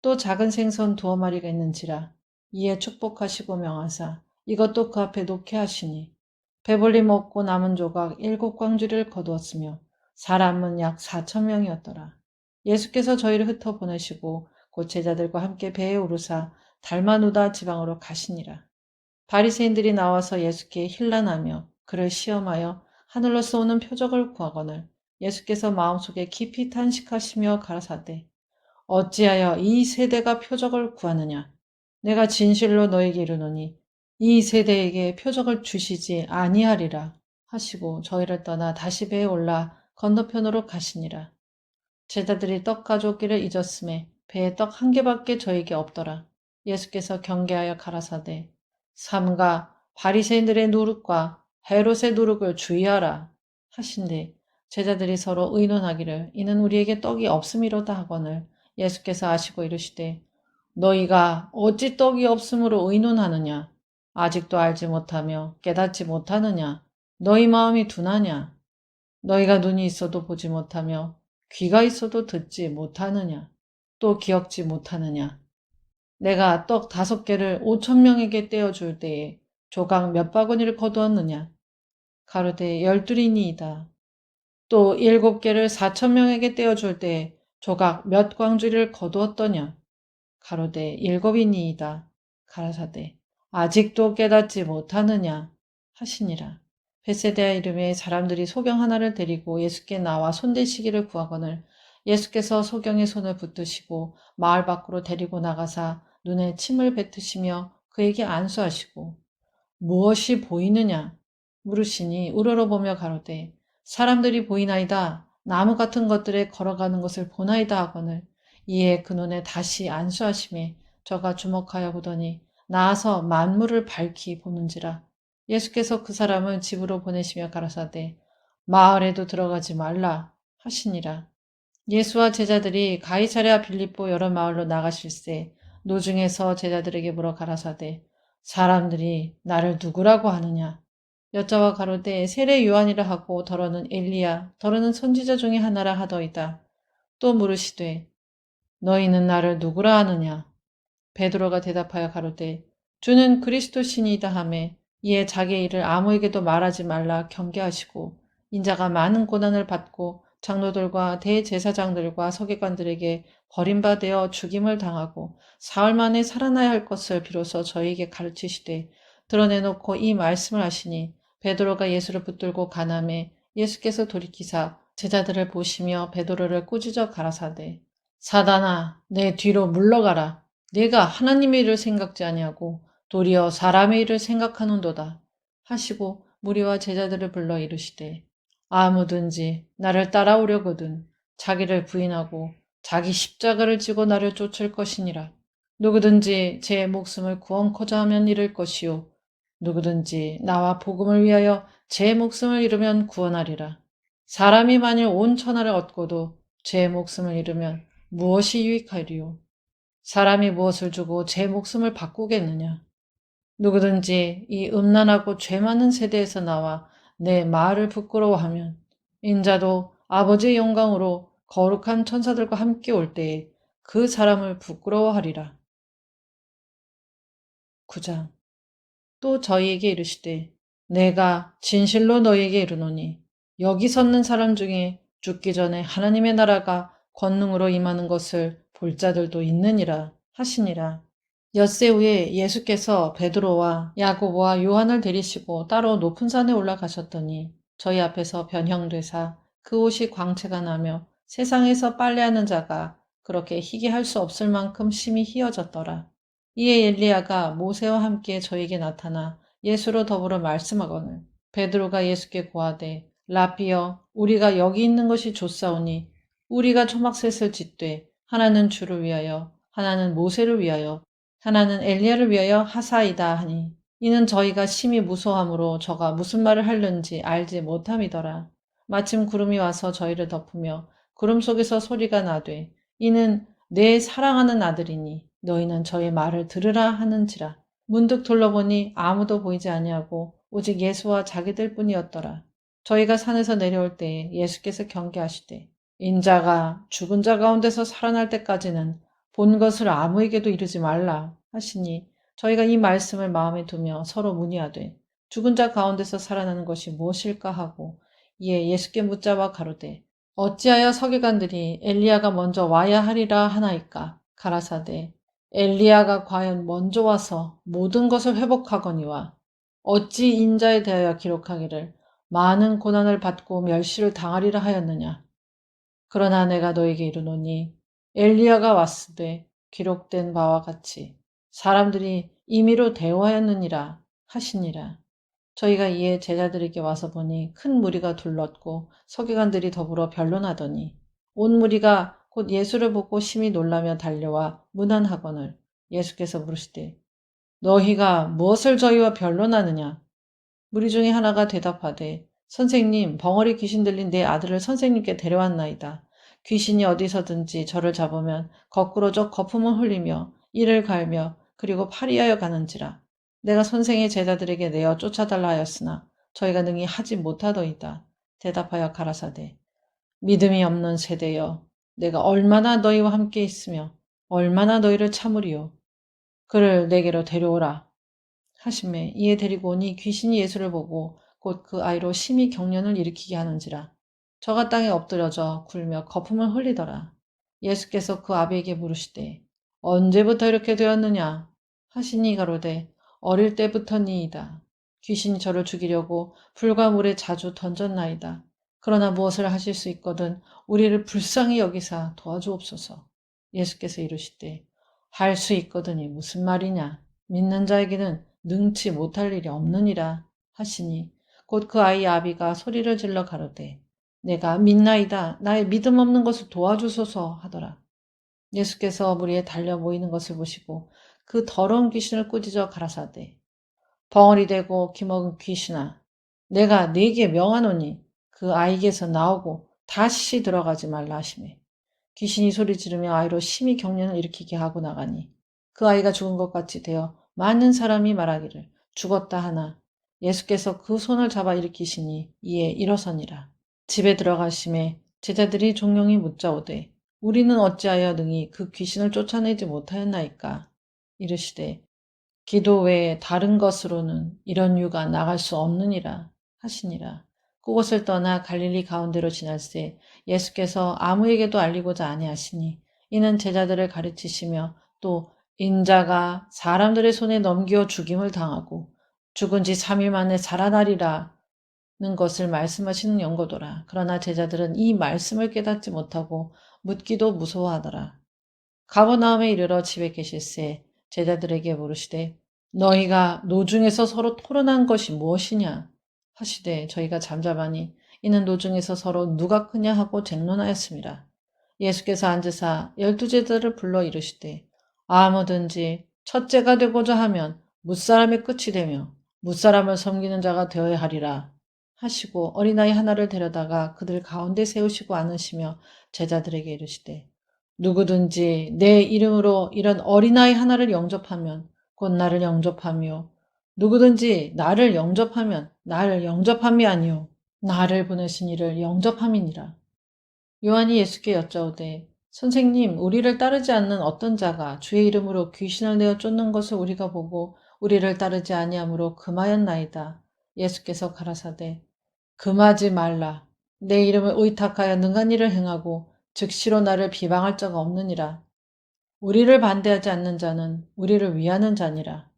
또 작은 생선 2마리가 있는지라 이에 축복하시고 명하사 이것도 그 앞에 놓게 하시니 배불리 먹고 남은 조각 7광주리를 거두었으며 사람은 약 4,000명이었더라. 예수께서 저희를 흩어 보내시고 곧 제자들과 함께 배에 오르사 달마누다 지방으로 가시니라. 바리새인들이 나와서 예수께 힐난하며 그를 시험하여 하늘로서 오는 표적을 구하거늘 예수께서 마음속에 깊이 탄식하시며 가라사대 어찌하여 이 세대가 표적을 구하느냐 내가 진실로 너에게 이르노니 이 세대에게 표적을 주시지 아니하리라 하시고 저희를 떠나 다시 배에 올라 건너편으로 가시니라. 제자들이 떡 가져오기를 잊었음에 배에 떡 한 개밖에 저에게 없더라. 예수께서 경계하여 가라사대 삼가 바리새인들의 누룩과 헤롯의 누룩을 주의하라 하신대 제자들이 서로 의논하기를 이는 우리에게 떡이 없음이로다 하거늘 예수께서 아시고 이르시되 너희가 어찌 떡이 없음으로 의논하느냐 아직도 알지 못하며 깨닫지 못하느냐 너희 마음이 둔하냐 너희가 눈이 있어도 보지 못하며 귀가 있어도 듣지 못하느냐 또 기억지 못하느냐 내가 떡 5개를 5,000명에게 떼어줄 때에 조각 몇 바구니를 거두었느냐 가로되 12이니이다. 또 7개를 4,000명에게 떼어줄 때에 조각 몇 광주리를 거두었더냐 가로되 7이니이다. 가라사대 아직도 깨닫지 못하느냐 하시니라. 베세데아 이름의 사람들이 소경 하나를 데리고 예수께 나와 손대시기를 구하거늘 예수께서 소경의 손을 붙드시고 마을 밖으로 데리고 나가사 눈에 침을 뱉으시며 그에게 안수하시고 무엇이 보이느냐 물으시니 우러러보며 가로되 사람들이 보이나이다. 나무 같은 것들에 걸어가는 것을 보나이다 하거늘 이에 그 눈에 다시 안수하심에 저가 주목하여 보더니 나아서 만물을 밝히 보는지라. 예수께서 그 사람을 집으로 보내시며 가라사대 마을에도 들어가지 말라 하시니라. 예수와 제자들이 가이사랴 빌립보 여러 마을로 나가실세 노중에서 제자들에게 물어 가라사대 사람들이 나를 누구라고 하느냐 여자와 가로되 세례 요한이라 하고 더러는 엘리야 더러는 선지자 중에 하나라 하더이다. 또 물으시되 너희는 나를 누구라 하느냐 베드로가 대답하여 가로되 주는 그리스도시니이다 하매 이에 자기의 일을 아무에게도 말하지 말라 경계하시고 인자가 많은 고난을 받고 장로들과 대제사장들과 서기관들에게 버림받아 죽임을 당하고 사흘 만에 살아나야 할 것을 비로소 저희에게 가르치시되 드러내놓고 이 말씀을 하시니 베드로가 예수를 붙들고 가나매 예수께서 돌이키사 제자들을 보시며 베드로를 꾸짖어 가라사대 사단아 내 뒤로 물러가라 내가 하나님의 일을 생각지 아니하고 도리어 사람의 일을 생각하는도다 하시고 무리와 제자들을 불러 이르시되 아무든지 나를 따라오려거든 자기를 부인하고 자기 십자가를 지고 나를 쫓을 것이니라. 누구든지 제 목숨을 구원코자 하면 잃을 것이요 누구든지 나와 복음을 위하여 제 목숨을 잃으면 구원하리라. 사람이 만일 온 천하를 얻고도 제 목숨을 잃으면 무엇이 유익하리요? 사람이 무엇을 주고 제 목숨을 바꾸겠느냐? 누구든지 이 음란하고 죄 많은 세대에서 나와 내 말을 부끄러워하면 인자도 아버지의 영광으로 거룩한 천사들과 함께 올 때에 그 사람을 부끄러워하리라. 9장 또 저희에게 이르시되 내가 진실로 너희에게 이르노니 여기 섰는 사람 중에 죽기 전에 하나님의 나라가 권능으로 임하는 것을 볼 자들도 있느니라 하시니라. 엿새 후에 예수께서 베드로와 야고보와 요한을 데리시고 따로 높은 산에 올라가셨더니 저희 앞에서 변형되사 그 옷이 광채가 나며 세상에서 빨래하는 자가 그렇게 희게 할 수 없을 만큼 심히 희어졌더라. 이에 엘리야가 모세와 함께 저에게 나타나 예수로 더불어 말씀하거늘 베드로가 예수께 고하되 라피여 우리가 여기 있는 것이 좋사오니 우리가 초막셋을 짓되 하나는 주를 위하여 하나는 모세를 위하여 하나는 엘리야를 위하여 하사이다 하니 이는 저희가 심히 무서함으로 저가 무슨 말을 하려는지 알지 못함이더라. 마침 구름이 와서 저희를 덮으며 구름 속에서 소리가 나되 이는 내 사랑하는 아들이니 너희는 저의 말을 들으라 하는지라. 문득 둘러보니 아무도 보이지 아니하고 오직 예수와 자기들 뿐이었더라. 저희가 산에서 내려올 때에 예수께서 경계하시되 인자가 죽은 자 가운데서 살아날 때까지는 본 것을 아무에게도 이르지 말라 하시니 저희가 이 말씀을 마음에 두며 서로 문의하되 죽은 자 가운데서 살아나는 것이 무엇일까 하고 이에 예수께 묻자와 가로되 어찌하여 서기관들이 엘리야가 먼저 와야 하리라 하나이까 가라사대 엘리야가 과연 먼저 와서 모든 것을 회복하거니와 어찌 인자에 대하여 기록하기를 많은 고난을 받고 멸시를 당하리라 하였느냐. 그러나 내가 너에게 이르노니 엘리야가 왔으되 기록된 바와 같이 사람들이 임의로 대화하였느니라 하시니라. 저희가 이에 제자들에게 와서 보니 큰 무리가 둘렀고 서기관들이 더불어 변론하더니 온 무리가 곧 예수를 보고 심히 놀라며 달려와 문안하거늘 예수께서 물으시되 너희가 무엇을 저희와 변론하느냐? 무리 중에 하나가 대답하되 선생님 벙어리 귀신 들린 내 아들을 선생님께 데려왔나이다. 귀신이 어디서든지 저를 잡으면 거꾸로 저 거품을 흘리며 이를 갈며 그리고 파리하여 가는지라. 내가 선생의 제자들에게 내어 쫓아달라 하였으나 저희가 능히 하지 못하더이다. 대답하여 가라사대 믿음이 없는 세대여 내가 얼마나 너희와 함께 있으며 얼마나 너희를 참으리요. 그를 내게로 데려오라. 하심에 이에 데리고 오니 귀신이 예수를 보고 곧 그 아이로 심히 경련을 일으키게 하는지라. 저가 땅에 엎드려져 굴며 거품을 흘리더라. 예수께서 그 아비에게 물으시되 언제부터 이렇게 되었느냐? 하시니 가로되 어릴 때부터니이다. 귀신이 저를 죽이려고 불과 물에 자주 던졌나이다. 그러나 무엇을 하실 수 있거든 우리를 불쌍히 여기사 도와주옵소서. 예수께서 이르시되 할 수 있거든이 무슨 말이냐? 믿는 자에게는 능치 못할 일이 없느니라 하시니 곧 그 아이의 아비가 소리를 질러 가로되 내가 믿나이다 나의 믿음 없는 것을 도와주소서 하더라. 예수께서 무리에 달려 모이는 것을 보시고 그 더러운 귀신을 꾸짖어 가라사대 벙어리 되고 기먹은 귀신아 내가 네게 명하노니 그 아이에게서 나오고 다시 들어가지 말라 하시매 귀신이 소리 지르며 아이로 심히 경련을 일으키게 하고 나가니 그 아이가 죽은 것 같이 되어 많은 사람이 말하기를 죽었다 하나 예수께서 그 손을 잡아 일으키시니 이에 일어서니라. 집에 들어가심에 제자들이 종용이 묻자오되 우리는 어찌하여 능히 그 귀신을 쫓아내지 못하였나이까 이르시되 기도 외에 다른 것으로는 이런 유가 나갈 수 없느니라 하시니라. 그곳을 떠나 갈릴리 가운데로 지날새 예수께서 아무에게도 알리고자 아니하시니 이는 제자들을 가르치시며 또 인자가 사람들의 손에 넘겨 죽임을 당하고 죽은 지 3일 만에 살아나리라는 것을 말씀하시는 연고도라. 그러나 제자들은 이 말씀을 깨닫지 못하고 묻기도 무서워하더라. 가버나움에 이르러 집에 계실새 제자들에게 물으시되 너희가 노중에서 서로 토론한 것이 무엇이냐 하시되 저희가 잠잠하니 이는 노중에서 서로 누가 크냐 하고 쟁론하였습니다. 예수께서 앉으사 12제자를 불러 이르시되 아무든지 첫째가 되고자 하면 뭇사람의 끝이 되며 뭇사람을 섬기는 자가 되어야 하리라 하시고 어린아이 하나를 데려다가 그들 가운데 세우시고 앉으시며 제자들에게 이르시되 누구든지 내 이름으로 이런 어린아이 하나를 영접하면 곧 나를 영접하며 누구든지 나를 영접하면 나를 영접함이 아니요 나를 보내신 이를 영접함이니라. 요한이 예수께 여짜오되 선생님 우리를 따르지 않는 어떤 자가 주의 이름으로 귀신을 내어 쫓는 것을 우리가 보고 우리를 따르지 아니하므로 금하였나이다. 예수께서 가라사대 금하지 말라. 내 이름을 의탁하여 능한 일을 행하고 즉시로 나를 비방할 자가 없느니라. 우리를 반대하지 않는 자는 우리를 위하는 자니라.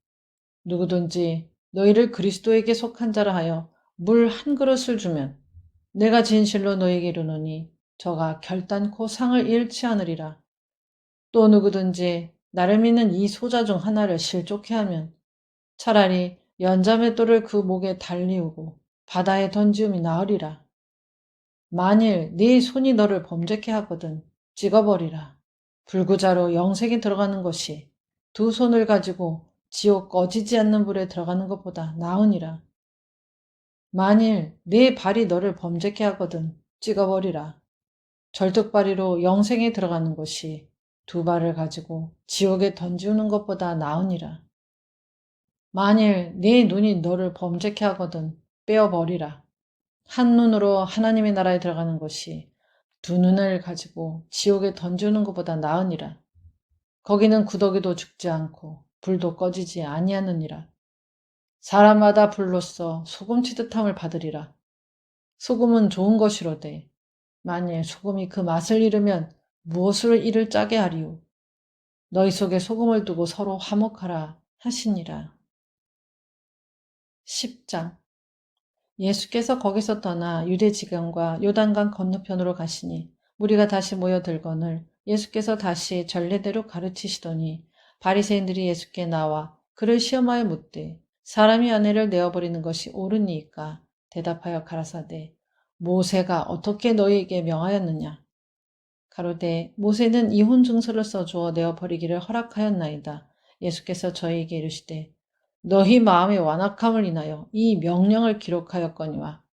누구든지 너희를 그리스도에게 속한 자라 하여 물 한 그릇을 주면 내가 진실로 너희에게 이르노니 저가 결단코 상을 잃지 않으리라. 또 누구든지 나를 믿는 이 소자 중 하나를 실족해 하면 차라리 연자맷돌을 그 목에 달리우고 바다에 던지움이 나으리라. 만일 네 손이 너를 범죄케 하거든 찍어버리라. 불구자로 영생에 들어가는 것이 두 손을 가지고 지옥 꺼지지 않는 불에 들어가는 것보다 나으니라. 만일 네 발이 너를 범죄케 하거든 찍어버리라. 절뚝발이로 영생에 들어가는 것이 두 발을 가지고 지옥에 던지우는 것보다 나으니라. 만일 네 눈이 너를 범죄케 하거든 빼어버리라. 한 눈으로 하나님의 나라에 들어가는 것이 두 눈을 가지고 지옥에 던지우는 것보다 나으니라. 거기는 구더기도 죽지 않고 불도 꺼지지 아니하느니라. 사람마다 불로써 소금치듯함을 받으리라. 소금은 좋은 것이로되 만일 소금이 그 맛을 잃으면 무엇으로 이를 짜게 하리요. 너희 속에 소금을 두고 서로 화목하라 하시니라. 10장 예수께서 거기서 떠나 유대 지경과 요단강 건너편으로 가시니 무리가 다시 모여들거늘 예수께서 다시 전례대로 가르치시더니 바리새인들이 예수께 나와 그를 시험하여 묻되 사람이 아내를 내어버리는 것이 옳으니까 대답하여 가라사대 모세가 어떻게 너희에게 명하였느냐 가로되 모세는 이혼 증서를 써주어 내어버리기를 허락하였나이다. 예수께서 저희에게 이르시되 너희 마음의 완악함을 인하여 이 명령을 기록하였거니와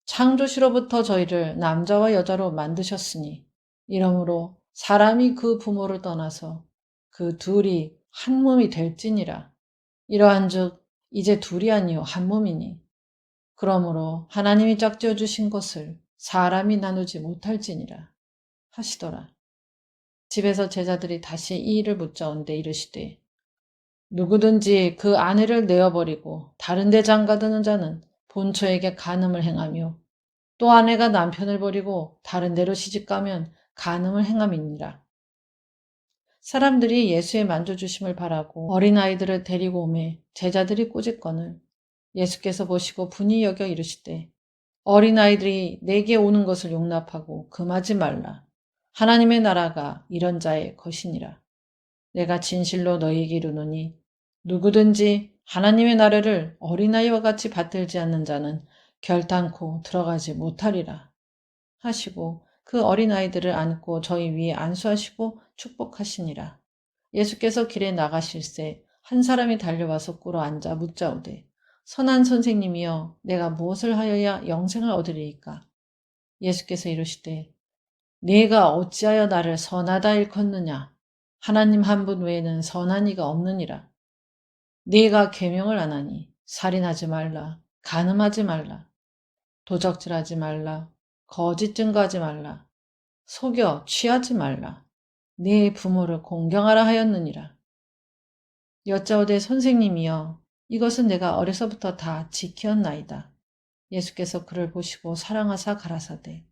창조시로부터 저희를 남자와 여자로 만드셨으니 이러므로 사람이 그 부모를 떠나서 그 둘이 한 몸이 될지니라. 이러한즉 이제 둘이 아니요 한 몸이니 그러므로 하나님이 짝지어 주신 것을 사람이 나누지 못할지니라 하시더라. 집에서 제자들이 다시 이 일을 묻자온데 이르시되 누구든지 그 아내를 내어버리고 다른 데 장가드는 자는 본처에게 간음을 행하며 또 아내가 남편을 버리고 다른 데로 시집가면 간음을 행함이니라. 사람들이 예수의 만져주심을 바라고 어린아이들을 데리고 오매 제자들이 꾸짖거늘 예수께서 보시고 분이 여겨 이르시되 어린아이들이 내게 오는 것을 용납하고 금하지 말라. 하나님의 나라가 이런 자의 것이니라. 내가 진실로 너희에게 이르노니 누구든지 하나님의 나라를 어린아이와 같이 받들지 않는 자는 결단코 들어가지 못하리라 하시고 그 어린아이들을 안고 저희 위에 안수하시고 축복하시니라. 예수께서 길에 나가실새 한 사람이 달려와서 꿇어 앉아 묻자오되 선한 선생님이여 내가 무엇을 하여야 영생을 얻으리이까? 예수께서 이르시되 네가 어찌하여 나를 선하다 일컫느냐? 하나님 한 분 외에는 선한 이가 없느니라. 네가 계명을 안 하니 살인하지 말라, 간음하지 말라, 도적질하지 말라, 거짓 증거하지 말라, 속여 취하지 말라, 네 부모를 공경하라 하였느니라. 여짜오되 선생님이여 이것은 내가 어려서부터 다 지켰나이다. 예수께서 그를 보시고 사랑하사 가라사대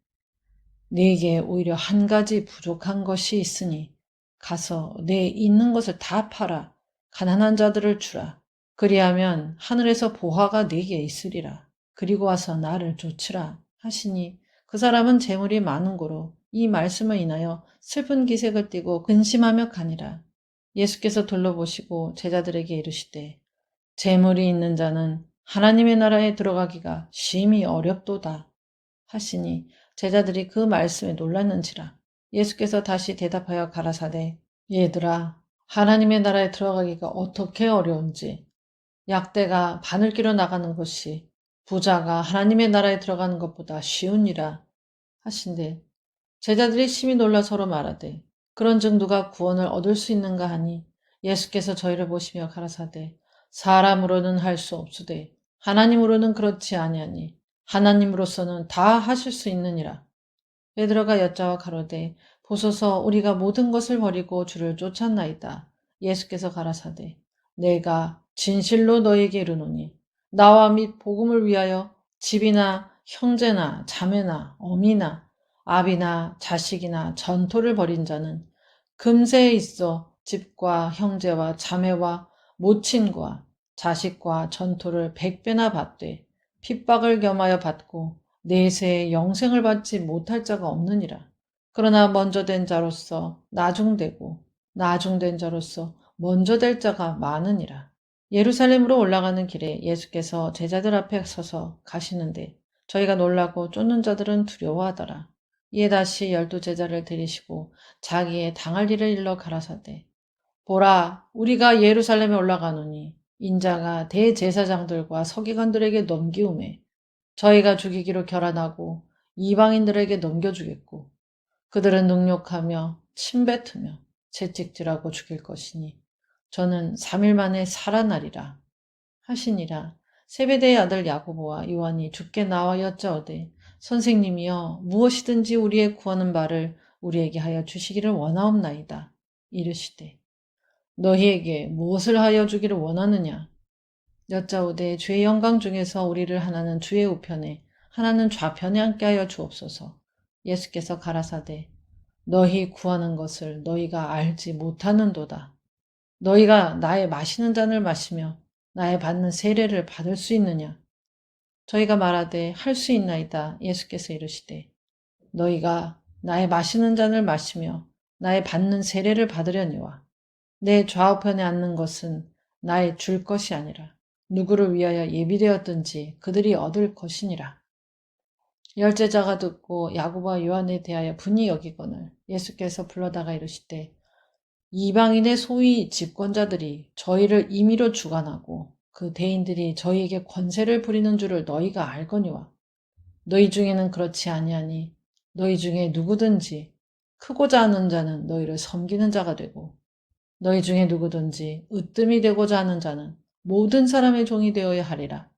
네게 오히려 한 가지 부족한 것이 있으니 가서 네 있는 것을 다 팔아 가난한 자들을 주라. 그리하면 하늘에서 보화가 네게 있으리라. 그리고 와서 나를 쫓으라 하시니 그 사람은 재물이 많은 고로 이 말씀을 인하여 슬픈 기색을 띠고 근심하며 가니라. 예수께서 둘러보시고 제자들에게 이르시되 재물이 있는 자는 하나님의 나라에 들어가기가 심히 어렵도다 하시니 제자들이 그 말씀에 놀랐는지라. 예수께서 다시 대답하여 가라사대 얘들아 하나님의 나라에 들어가기가 어떻게 어려운지 약대가 바늘기로 나가는 것이 부자가 하나님의 나라에 들어가는 것보다 쉬우니라 하신대 제자들이 심히 놀라 서로 말하되 그런즉 누가 구원을 얻을 수 있는가 하니 예수께서 저희를 보시며 가라사대 사람으로는 할 수 없으되 하나님으로는 그렇지 아니하니 하나님으로서는 다 하실 수 있느니라. 베드로가 여자와 가로되 보소서 우리가 모든 것을 버리고 주를 쫓았나이다. 예수께서 가라사대 내가 진실로 너에게 이르노니 나와 및 복음을 위하여 집이나 형제나 자매나 어미나 아비나 자식이나 전토를 벌인 자는 금세에 있어 집과 형제와 자매와 모친과 자식과 전토를 100배나 받되 핍박을 겸하여 받고 내세에 영생을 받지 못할 자가 없느니라. 그러나 먼저 된 자로서 나중되고 나중된 자로서 먼저 될 자가 많으니라. 예루살렘으로 올라가는 길에 예수께서 제자들 앞에 서서 가시는데 저희가 놀라고 쫓는 자들은 두려워하더라. 이에 다시 12 제자를 데리시고 자기의 당할 일을 일러 가라사대 보라 우리가 예루살렘에 올라가노니 인자가 대제사장들과 서기관들에게 넘기우매 저희가 죽이기로 결단하고 이방인들에게 넘겨주겠고 그들은 능욕하며 침뱉으며 채찍질하고 죽일 것이니 저는 3일 만에 살아나리라 하시니라. 세베대의 아들 야고보와 요한이 주께 나와 여짜오되 선생님이여 무엇이든지 우리의 구하는 바를 우리에게 하여 주시기를 원하옵나이다. 이르시되 너희에게 무엇을 하여 주기를 원하느냐? 여짜오되 주의 영광 중에서 우리를 하나는 주의 우편에 하나는 좌편에 앉게 하여 주옵소서. 예수께서 가라사대 너희 구하는 것을 너희가 알지 못하는도다. 너희가 나의 마시는 잔을 마시며 나의 받는 세례를 받을 수 있느냐? 저희가 말하되 할 수 있나이다. 예수께서 이르시되 너희가 나의 마시는 잔을 마시며 나의 받는 세례를 받으려니와 내 좌우편에 앉는 것은 나의 줄 것이 아니라 누구를 위하여 예비되었든지 그들이 얻을 것이니라. 열제자가 듣고 야고보와 요한에 대하여 분이 여기거늘 예수께서 불러다가 이르시되 이방인의 소위 집권자들이 저희를 임의로 주관하고 그 대인들이 저희에게 권세를 부리는 줄을 너희가 알거니와 너희 중에는 그렇지 아니하니 너희 중에 누구든지 크고자 하는 자는 너희를 섬기는 자가 되고 너희 중에 누구든지 으뜸이 되고자 하는 자는 모든 사람의 종이 되어야 하리라.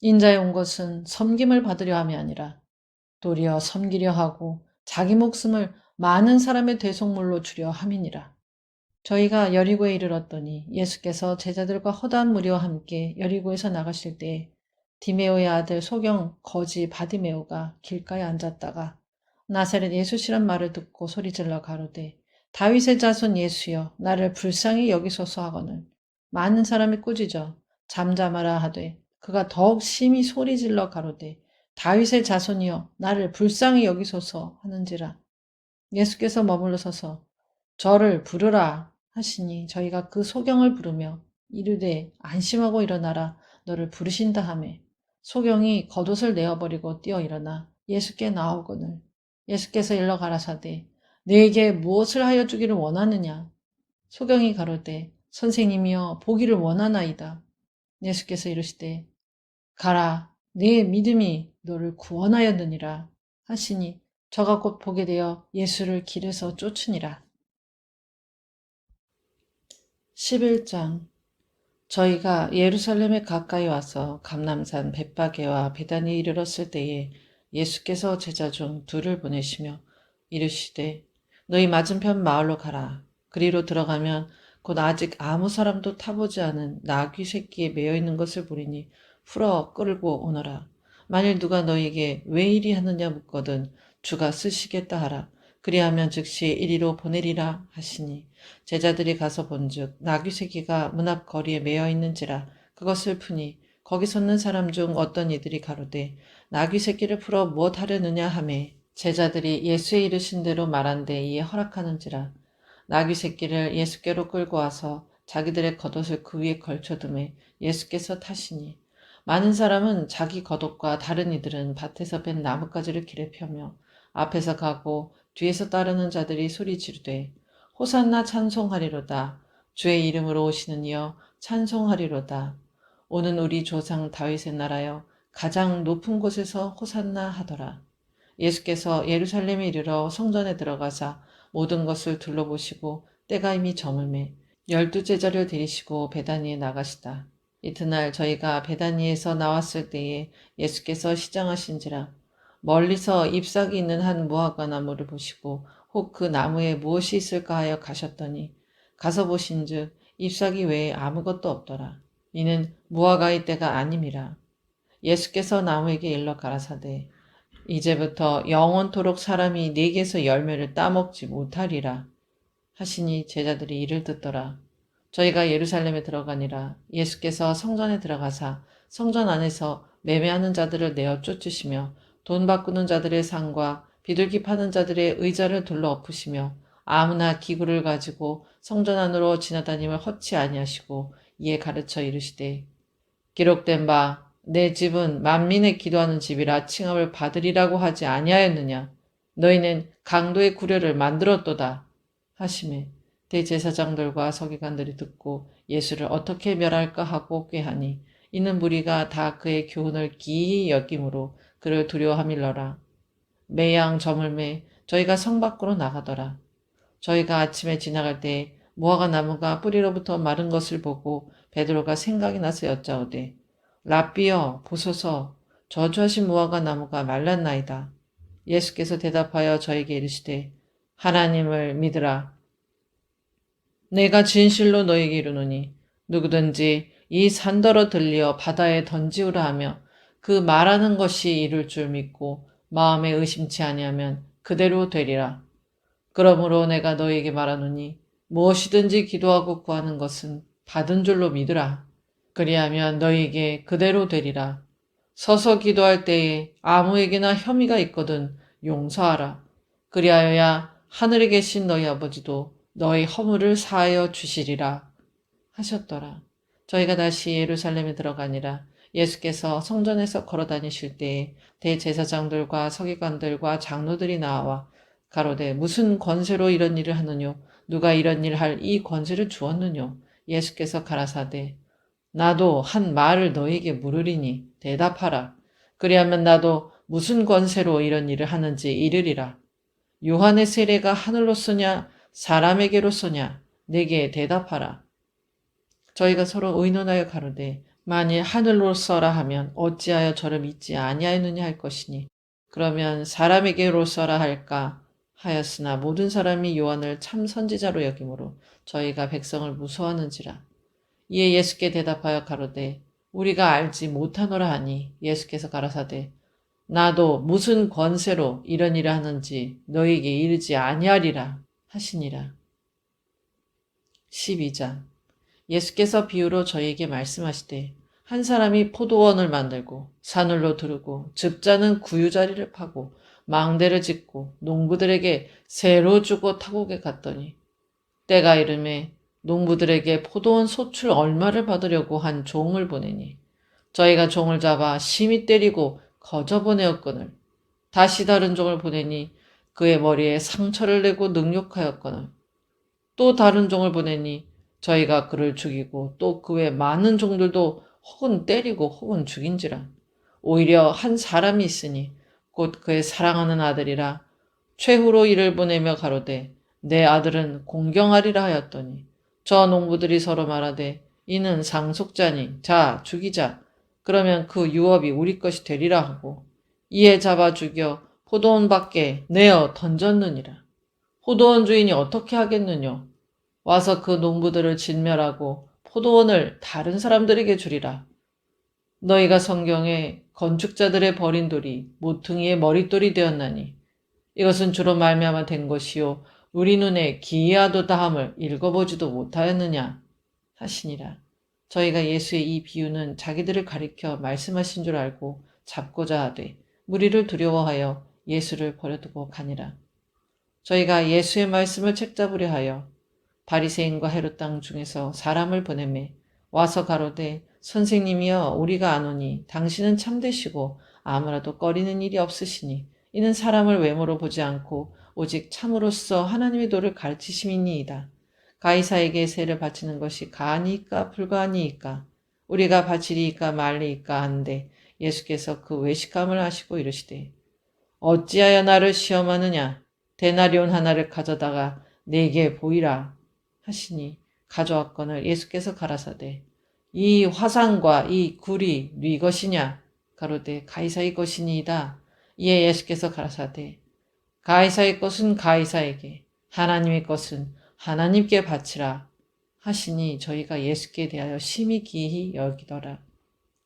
인자에 온 것은 섬김을 받으려 함이 아니라 도리어 섬기려 하고 자기 목숨을 많은 사람의 대속물로 주려 함이니라. 저희가 여리고에 이르렀더니 예수께서 제자들과 허다한 무리와 함께 여리고에서 나가실 때에 디메오의 아들 소경 거지 바디메오가 길가에 앉았다가 나사렛 예수시란 말을 듣고 소리질러 가로되 다윗의 자손 예수여 나를 불쌍히 여기소서 하거늘 많은 사람이 꾸짖어 잠잠하라 하되 그가 더욱 심히 소리질러 가로되 다윗의 자손이여 나를 불쌍히 여기소서 하는지라. 예수께서 머물러 서서 저를 부르라 하시니 저희가 그 소경을 부르며 이르되 안심하고 일어나라 너를 부르신다 하매 소경이 겉옷을 내어버리고 뛰어 일어나 예수께 나오거늘 예수께서 일러 가라사대 내게 무엇을 하여 주기를 원하느냐. 소경이 가로되 선생님이여 보기를 원하나이다. 예수께서 이르시되 가라 네 믿음이 너를 구원하였느니라 하시니 저가 곧 보게 되어 예수를 길에서 쫓으니라. 11장. 저희가 예루살렘에 가까이 와서 감람산 벳바게와 베다니에 이르렀을 때에 예수께서 제자 중 둘을 보내시며 이르시되 너희 맞은편 마을로 가라. 그리로 들어가면 곧 아직 아무 사람도 타보지 않은 나귀 새끼에 매여 있는 것을 보리니 풀어 끌고 오너라. 만일 누가 너희에게 왜 이리 하느냐 묻거든 주가 쓰시겠다 하라. 그리하면 즉시 이리로 보내리라 하시니 제자들이 가서 본즉 나귀 새끼가 문 앞 거리에 매여 있는지라. 그것을 푸니 거기 섰는 사람 중 어떤 이들이 가로되 나귀 새끼를 풀어 무엇 하려느냐 하매 제자들이 예수의 이르신 대로 말한데 이에 허락하는지라. 나귀 새끼를 예수께로 끌고 와서 자기들의 겉옷을 그 위에 걸쳐두매 예수께서 타시니 많은 사람은 자기 겉옷과 다른 이들은 밭에서 벤 나뭇가지를 길에 펴며 앞에서 가고 뒤에서 따르는 자들이 소리 지르되 호산나 찬송하리로다. 주의 이름으로 오시는 이여 찬송하리로다. 오는 우리 조상 다윗의 나라여 가장 높은 곳에서 호산나 하더라. 예수께서 예루살렘에 이르러 성전에 들어가사 모든 것을 둘러보시고 때가 이미 저물매 12제자를 데리시고 베다니에 나가시다. 이튿날 저희가 베다니에서 나왔을 때에 예수께서 시장하신지라. 멀리서 잎사귀 있는 한 무화과 나무를 보시고 혹 그 나무에 무엇이 있을까 하여 가셨더니 가서 보신즉 잎사귀 외에 아무것도 없더라. 이는 무화과의 때가 아님이라. 예수께서 나무에게 일러 가라사대 이제부터 영원토록 사람이 네게서 열매를 따먹지 못하리라 하시니 제자들이 이를 듣더라. 저희가 예루살렘에 들어가니라. 예수께서 성전에 들어가사 성전 안에서 매매하는 자들을 내어 쫓으시며 돈 바꾸는 자들의 상과 비둘기 파는 자들의 의자를 둘러 엎으시며 아무나 기구를 가지고 성전 안으로 지나다님을 허치 아니하시고 이에 가르쳐 이르시되 기록된 바 내 집은 만민의 기도하는 집이라 칭함을 받으리라고 하지 아니하였느냐. 너희는 강도의 구려를 만들었도다 하시매 대제사장들과 서기관들이 듣고 예수를 어떻게 멸할까 하고 꾀하니 이는 무리가 다 그의 교훈을 기이히 여김으로 그를 두려워함일러라. 매양 저물매 저희가 성 밖으로 나가더라. 저희가 아침에 지나갈 때 무화과 나무가 뿌리로부터 마른 것을 보고 베드로가 생각이 나서 여짜오되 랍비여 보소서 저주하신 무화과 나무가 말랐나이다. 예수께서 대답하여 저에게 이르시되 하나님을 믿으라. 내가 진실로 너에게 이르노니 누구든지 이 산더러 들려 바다에 던지우라 하며 그 말하는 것이 이룰 줄 믿고 마음에 의심치 아니하면 그대로 되리라. 그러므로 내가 너에게 말하노니 무엇이든지 기도하고 구하는 것은 받은 줄로 믿으라. 그리하면 너희에게 그대로 되리라. 서서 기도할 때에 아무에게나 혐의가 있거든 용서하라. 그리하여야 하늘에 계신 너희 아버지도 너희 허물을 사하여 주시리라 하셨더라. 저희가 다시 예루살렘에 들어가니라. 예수께서 성전에서 걸어 다니실 때에 대제사장들과 서기관들과 장로들이 나와 가로되 무슨 권세로 이런 일을 하느뇨? 누가 이런 일 할 이 권세를 주었느뇨? 예수께서 가라사대 나도 한 말을 너에게 물으리니 대답하라. 그리하면 나도 무슨 권세로 이런 일을 하는지 이르리라. 요한의 세례가 하늘로 쏘냐 사람에게로 쏘냐 내게 대답하라. 저희가 서로 의논하여 가로되 만일 하늘로 쏘라 하면 어찌하여 저를 믿지 아니하였느냐 할 것이니 그러면 사람에게로 쏘라 할까 하였으나 모든 사람이 요한을 참 선지자로 여기므로 저희가 백성을 무서워하는지라. 이에 예수께 대답하여 가로되 우리가 알지 못하노라 하니 예수께서 가라사대 나도 무슨 권세로 이런 일을 하는지 너희에게 이르지 아니하리라 하시니라. 12장 예수께서 비유로 저희에게 말씀하시되 한 사람이 포도원을 만들고 산울로 두르고 즙자는 구유자리를 파고 망대를 짓고 농부들에게 새로 주고 타국에 갔더니 때가 이르매 농부들에게 포도원 소출 얼마를 받으려고 한 종을 보내니 저희가 종을 잡아 심히 때리고 거저 보내었거늘 다시 다른 종을 보내니 그의 머리에 상처를 내고 능욕하였거늘 또 다른 종을 보내니 저희가 그를 죽이고 또 그 외 많은 종들도 혹은 때리고 혹은 죽인지라. 오히려 한 사람이 있으니 곧 그의 사랑하는 아들이라 최후로 이를 보내며 가로되 내 아들은 공경하리라 하였더니 저 농부들이 서로 말하되 이는 상속자니 자 죽이자 그러면 그 유업이 우리 것이 되리라 하고 이에 잡아 죽여 포도원 밖에 내어 던졌느니라. 포도원 주인이 어떻게 하겠느냐 와서 그 농부들을 진멸하고 포도원을 다른 사람들에게 주리라. 너희가 성경에 건축자들의 버린 돌이 모퉁이의 머릿돌이 되었나니 이것은 주로 말미암아 된 것이요 우리 눈에 기이하도다 함을 읽어보지도 못하였느냐 하시니라. 저희가 예수의 이 비유는 자기들을 가리켜 말씀하신 줄 알고 잡고자 하되 무리를 두려워하여 예수를 버려두고 가니라. 저희가 예수의 말씀을 책잡으려 하여 바리새인과 헤롯 땅 중에서 사람을 보내매 와서 가로되 선생님이여 우리가 아노니 당신은 참되시고 아무라도 꺼리는 일이 없으시니 이는 사람을 외모로 보지 않고 오직 참으로써 하나님의 도를 가르치심이니이다. 가이사에게 세를 바치는 것이 가하니이까 불가하니이까 우리가 바치리이까 말리이까 하는데 예수께서 그 외식함을 하시고 이르시되 어찌하여 나를 시험하느냐 데나리온 하나를 가져다가 내게 보이라 하시니 가져왔거늘 예수께서 가라사대 이 화상과 이 굴이 네 것이냐 가로되 가이사의 것이니이다. 이에 예수께서 가라사대 가이사의 것은 가이사에게 하나님의 것은 하나님께 바치라 하시니 저희가 예수께 대하여 심히 기이 여기더라.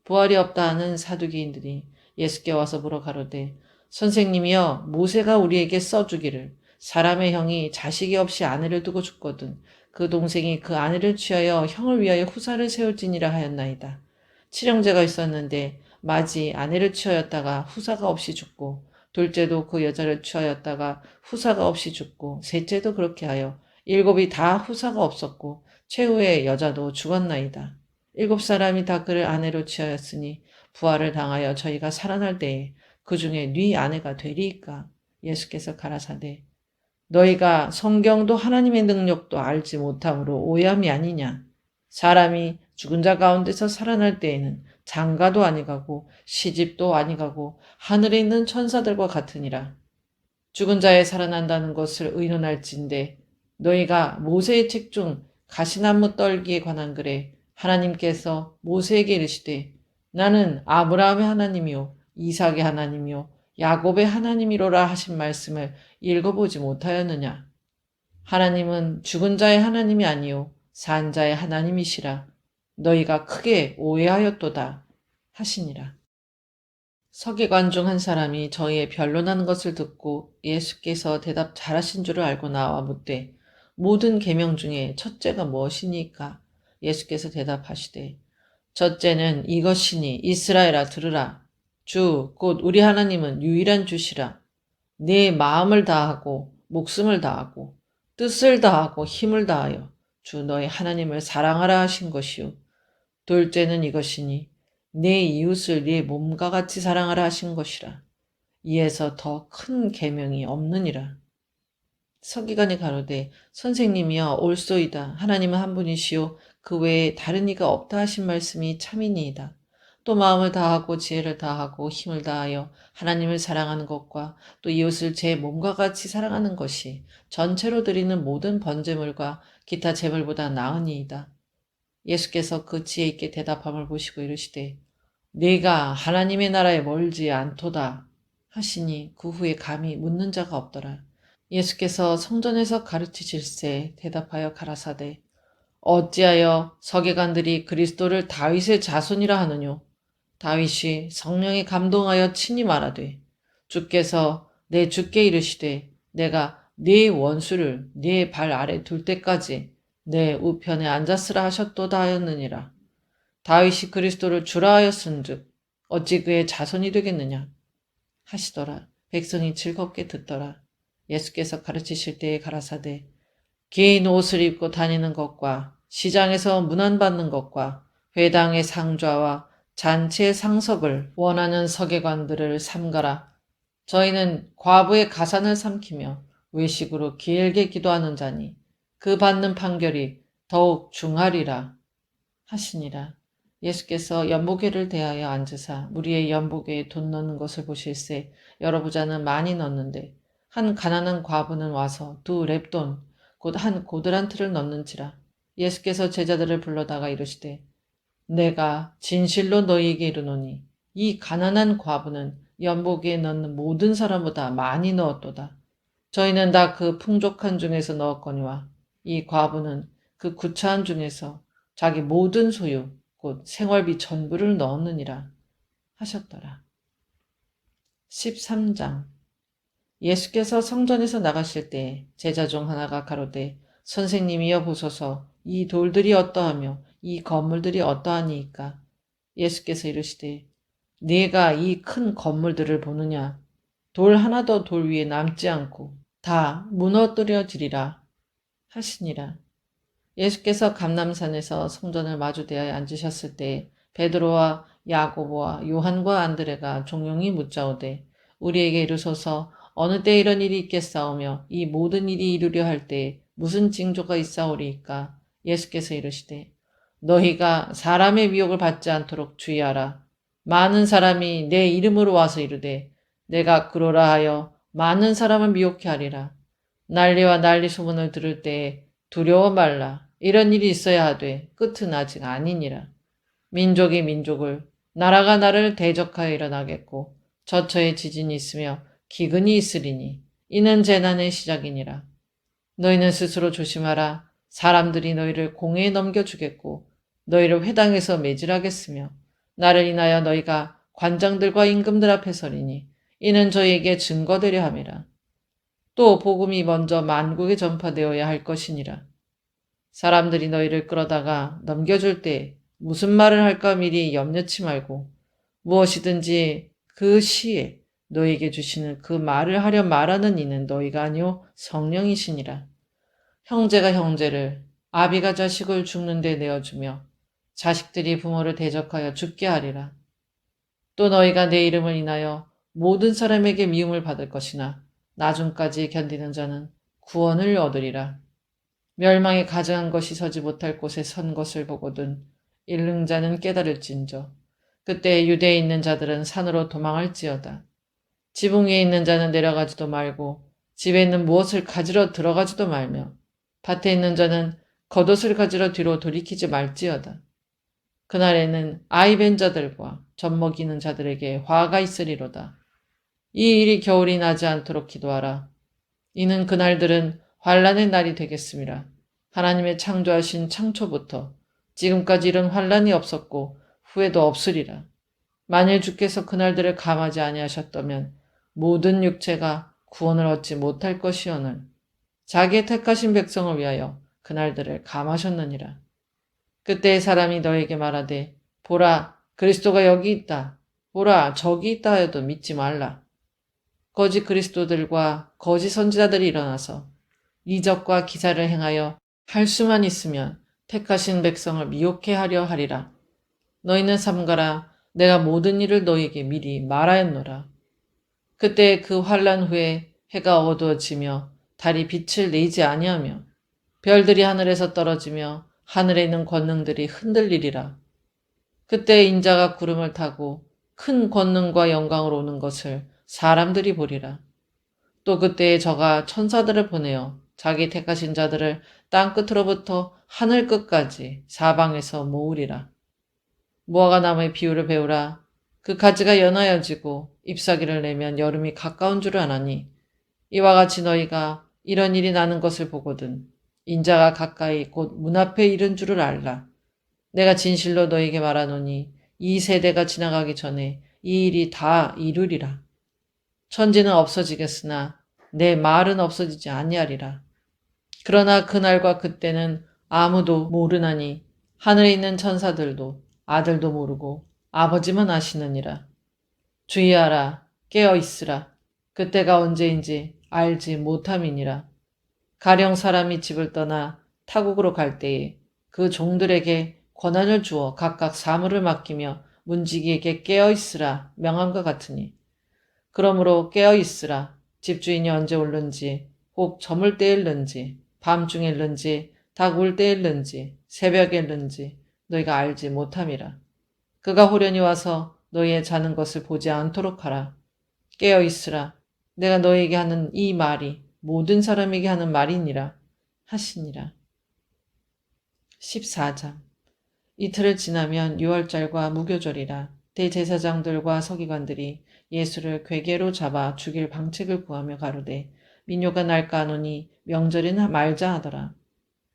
부활이 없다 하는 사두개인들이 예수께 와서 물어 가로되 선생님이여 모세가 우리에게 써주기를 사람의 형이 자식이 없이 아내를 두고 죽거든 그 동생이 그 아내를 취하여 형을 위하여 후사를 세울지니라 하였나이다. 칠형제가 있었는데 맏이 아내를 취하였다가 후사가 없이 죽고 둘째도 그 여자를 취하였다가 후사가 없이 죽고 셋째도 그렇게 하여 일곱이 다 후사가 없었고 최후의 여자도 죽었나이다. 일곱 사람이 다 그를 아내로 취하였으니 부활을 당하여 저희가 살아날 때에 그 중에 네 아내가 되리이까. 예수께서 가라사대 너희가 성경도 하나님의 능력도 알지 못함으로 오해함이 아니냐. 사람이 죽은 자 가운데서 살아날 때에는 장가도 아니가고 시집도 아니가고 하늘에 있는 천사들과 같으니라. 죽은 자에 살아난다는 것을 의논할진대 너희가 모세의 책 중 가시나무 떨기에 관한 글에 하나님께서 모세에게 이르시되 나는 아브라함의 하나님이요 이삭의 하나님이요 야곱의 하나님이로라 하신 말씀을 읽어보지 못하였느냐. 하나님은 죽은 자의 하나님이 아니요 산 자의 하나님이시라. 너희가 크게 오해하였도다 하시니라. 서기관 중 한 사람이 저희의 변론하는 것을 듣고 예수께서 대답 잘하신 줄을 알고 나와 묻되 모든 계명 중에 첫째가 무엇이니까? 예수께서 대답하시되 첫째는 이것이니 이스라엘아 들으라. 주 곧 우리 하나님은 유일한 주시라. 네 마음을 다하고 목숨을 다하고 뜻을 다하고 힘을 다하여 주 너의 하나님을 사랑하라 하신 것이요. 둘째는 이것이니 내 이웃을 네 몸과 같이 사랑하라 하신 것이라. 이에서 더 큰 계명이 없느니라. 서기관이 가로되 선생님이여 옳소이다. 하나님은 한 분이시요 그 외에 다른 이가 없다 하신 말씀이 참이니이다. 또 마음을 다하고 지혜를 다하고 힘을 다하여 하나님을 사랑하는 것과 또 이웃을 제 몸과 같이 사랑하는 것이 전체로 드리는 모든 번제물과 기타 제물보다 나으니이다. 예수께서 그 지혜 있게 대답함을 보시고 이르시되 네가 하나님의 나라에 멀지 않도다 하시니 그 후에 감히 묻는 자가 없더라. 예수께서 성전에서 가르치실세 대답하여 가라사대 어찌하여 서기관들이 그리스도를 다윗의 자손이라 하느뇨. 다윗이 성령에 감동하여 친히 말하되 주께서 내 주께 이르시되 내가 네 원수를 네 발 아래 둘 때까지 내 우편에 앉았으라 하셨도다 하였느니라. 다윗이 그리스도를 주라 하였은즉 어찌 그의 자손이 되겠느냐 하시더라. 백성이 즐겁게 듣더라. 예수께서 가르치실 때에 가라사대 긴 옷을 입고 다니는 것과 시장에서 문안받는 것과 회당의 상좌와 잔치의 상석을 원하는 서기관들을 삼가라. 저희는 과부의 가산을 삼키며 외식으로 길게 기도하는 자니 그 받는 판결이 더욱 중하리라 하시니라. 예수께서 연보계를 대하여 앉으사 무리의 연보계에 돈 넣는 것을 보실세 여러 부자는 많이 넣는데 한 가난한 과부는 와서 두 렙돈 곧 한 고드란트를 넣는지라. 예수께서 제자들을 불러다가 이르시되 내가 진실로 너희에게 이르노니 이 가난한 과부는 연보기에 넣는 모든 사람보다 많이 넣었도다. 저희는 다 그 풍족한 중에서 넣었거니와 이 과부는 그 구차한 중에서 자기 모든 소유 곧 생활비 전부를 넣었느니라 하셨더라. 13장 예수께서 성전에서 나가실 때 제자 중 하나가 가로되 선생님이여 보소서 이 돌들이 어떠하며 이 건물들이 어떠하니이까. 예수께서 이르시되 네가 이 큰 건물들을 보느냐. 돌 하나도 돌 위에 남지 않고 다 무너뜨려지리라 하시니라. 예수께서 감람산에서 성전을 마주 대하여 앉으셨을 때 베드로와 야고보와 요한과 안드레가 종용이 묻자오되 우리에게 이르소서 어느 때 이런 일이 있겠사오며 이 모든 일이 이루려 할 때에 무슨 징조가 있사오리이까. 예수께서 이르시되 너희가 사람의 미혹을 받지 않도록 주의하라. 많은 사람이 내 이름으로 와서 이르되 내가 그러라 하여 많은 사람을 미혹케 하리라. 난리와 난리 소문을 들을 때에 두려워 말라. 이런 일이 있어야 하되 끝은 아직 아니니라. 민족이 민족을 나라가 나라를 대적하여 일어나겠고 저처에 지진이 있으며 기근이 있으리니 이는 재난의 시작이니라. 너희는 스스로 조심하라. 사람들이 너희를 공회에 넘겨주겠고 너희를 회당에서 매질하겠으며 나를 인하여 너희가 관장들과 임금들 앞에 서리니 이는 저희에게 증거되려 함이라. 또 복음이 먼저 만국에 전파되어야 할 것이니라. 사람들이 너희를 끌어다가 넘겨줄 때 무슨 말을 할까 미리 염려치 말고 무엇이든지 그 시에 너희에게 주시는 그 말을 하려 말하는 이는 너희가 아니요 성령이시니라. 형제가 형제를 아비가 자식을 죽는 데 내어주며 자식들이 부모를 대적하여 죽게 하리라. 또 너희가 내 이름을 인하여 모든 사람에게 미움을 받을 것이나 나중까지 견디는 자는 구원을 얻으리라. 멸망에 가증한 것이 서지 못할 곳에 선 것을 보거든 일릉 자는 깨달을진저 그때 유대에 있는 자들은 산으로 도망할지어다. 지붕 위에 있는 자는 내려가지도 말고 집에 있는 무엇을 가지러 들어가지도 말며 밭에 있는 자는 겉옷을 가지러 뒤로 돌이키지 말지어다. 그날에는 아이 벤 자들과 젖먹이는 자들에게 화가 있으리로다. 이 일이 겨울이 나지 않도록 기도하라. 이는 그날들은 환란의 날이 되겠음이라. 하나님의 창조하신 창초부터 지금까지 이런 환란이 없었고 후에도 없으리라. 만일 주께서 그날들을 감하지 아니하셨다면 모든 육체가 구원을 얻지 못할 것이오늘 자기의 택하신 백성을 위하여 그날들을 감하셨느니라. 그때 사람이 너에게 말하되 보라 그리스도가 여기 있다. 보라 저기 있다 하여도 믿지 말라. 거짓 그리스도들과 거짓 선지자들이 일어나서 이적과 기사를 행하여 할 수만 있으면 택하신 백성을 미혹해 하려 하리라. 너희는 삼가라. 내가 모든 일을 너희에게 미리 말하였노라. 그때 그 환란 후에 해가 어두워지며 달이 빛을 내지 아니하며 별들이 하늘에서 떨어지며 하늘에 있는 권능들이 흔들리리라. 그때 인자가 구름을 타고 큰 권능과 영광으로 오는 것을 사람들이 보리라. 또 그때에 저가 천사들을 보내어 자기 택하신 자들을 땅 끝으로부터 하늘 끝까지 사방에서 모으리라. 무화과 나무의 비유를 배우라. 그 가지가 연하여지고 잎사귀를 내면 여름이 가까운 줄을 아나니 이와 같이 너희가 이런 일이 나는 것을 보거든 인자가 가까이 곧 문 앞에 이른 줄을 알라. 내가 진실로 너희에게 말하노니 이 세대가 지나가기 전에 이 일이 다 이루리라. 천지는 없어지겠으나 내 말은 없어지지 아니하리라. 그러나 그날과 그때는 아무도 모르나니 하늘에 있는 천사들도 아들도 모르고 아버지만 아시느니라. 주의하라. 깨어 있으라. 그때가 언제인지 알지 못함이니라. 가령 사람이 집을 떠나 타국으로 갈 때에 그 종들에게 권한을 주어 각각 사물을 맡기며 문지기에게 깨어 있으라 명함과 같으니 그러므로 깨어 있으라. 집주인이 언제 올는지 혹 저물 때일는지 밤중에 일는지 닭 울 때일는지 새벽에 일는지 너희가 알지 못함이라. 그가 호련히 와서 너희의 자는 것을 보지 않도록 하라. 깨어 있으라. 내가 너희에게 하는 이 말이 모든 사람에게 하는 말이니라 하시니라. 14장. 이틀을 지나면 유월절과 무교절이라. 대제사장들과 서기관들이 예수를 궤계로 잡아 죽일 방책을 구하며 가로되 민요가 날까 하노니 명절이나 말자 하더라.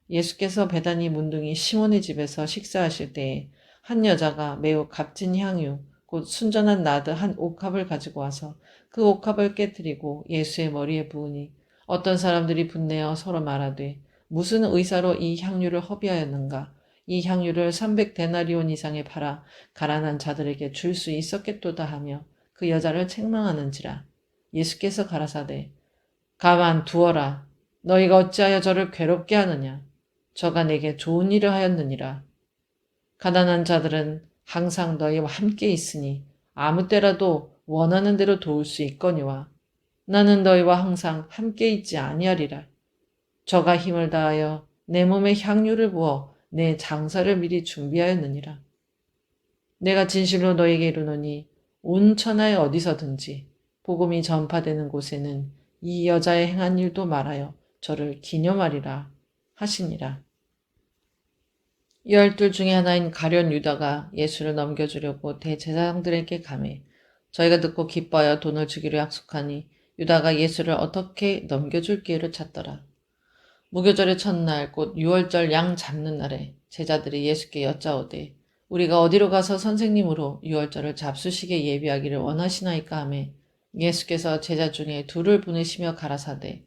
예수께서 베다니 문둥이 시몬의 집에서 식사하실 때에 한 여자가 매우 값진 향유 곧 순전한 나드 한 옥합을 가지고 와서 그 옥합을 깨뜨리고 예수의 머리에 부으니 어떤 사람들이 분내어 서로 말하되 무슨 의사로 이 향유를 허비하였는가. 이 향유를 300데나리온 이상에 팔아 가난한 자들에게 줄 수 있었겠도다 하며 그 여자를 책망하는지라. 예수께서 가라사대 가만 두어라. 너희가 어찌하여 저를 괴롭게 하느냐. 저가 내게 좋은 일을 하였느니라. 가난한 자들은 항상 너희와 함께 있으니 아무 때라도 원하는 대로 도울 수 있거니와 나는 너희와 항상 함께 있지 아니하리라. 저가 힘을 다하여 내 몸에 향유를 부어 내 장사를 미리 준비하였느니라. 내가 진실로 너희에게 이르노니 온 천하에 어디서든지 복음이 전파되는 곳에는 이 여자의 행한 일도 말하여 저를 기념하리라 하시니라. 12 중에 하나인 가룟 유다가 예수를 넘겨주려고 대제사장들에게 가매 저희가 듣고 기뻐하여 돈을 주기로 약속하니 유다가 예수를 어떻게 넘겨줄 기회를 찾더라. 무교절의 첫날 곧 유월절 양 잡는 날에 제자들이 예수께 여짜오되 우리가 어디로 가서 선생님으로 유월절을 잡수시게 예비하기를 원하시나이까 하매 예수께서 제자 중에 둘을 보내시며 가라사대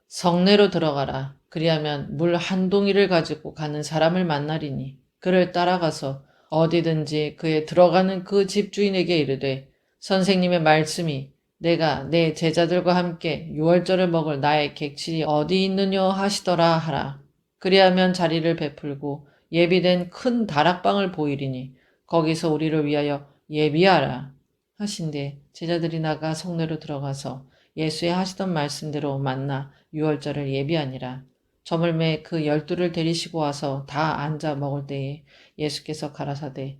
성내로 들어가라. 그리하면 물 한 동이를 가지고 가는 사람을 만나리니 그를 따라가서 어디든지 그의 들어가는 그 집주인에게 이르되 선생님의 말씀이 내가 내 제자들과 함께 유월절을 먹을 나의 객실이 어디 있느냐 하시더라 하라. 그리하면 자리를 베풀고 예비된 큰 다락방을 보이리니 거기서 우리를 위하여 예비하라 하신대 제자들이 나가 성내로 들어가서 예수의 하시던 말씀대로 만나 유월절을 예비하니라. 저물매 그 12를 데리시고 와서 다 앉아 먹을 때에 예수께서 가라사대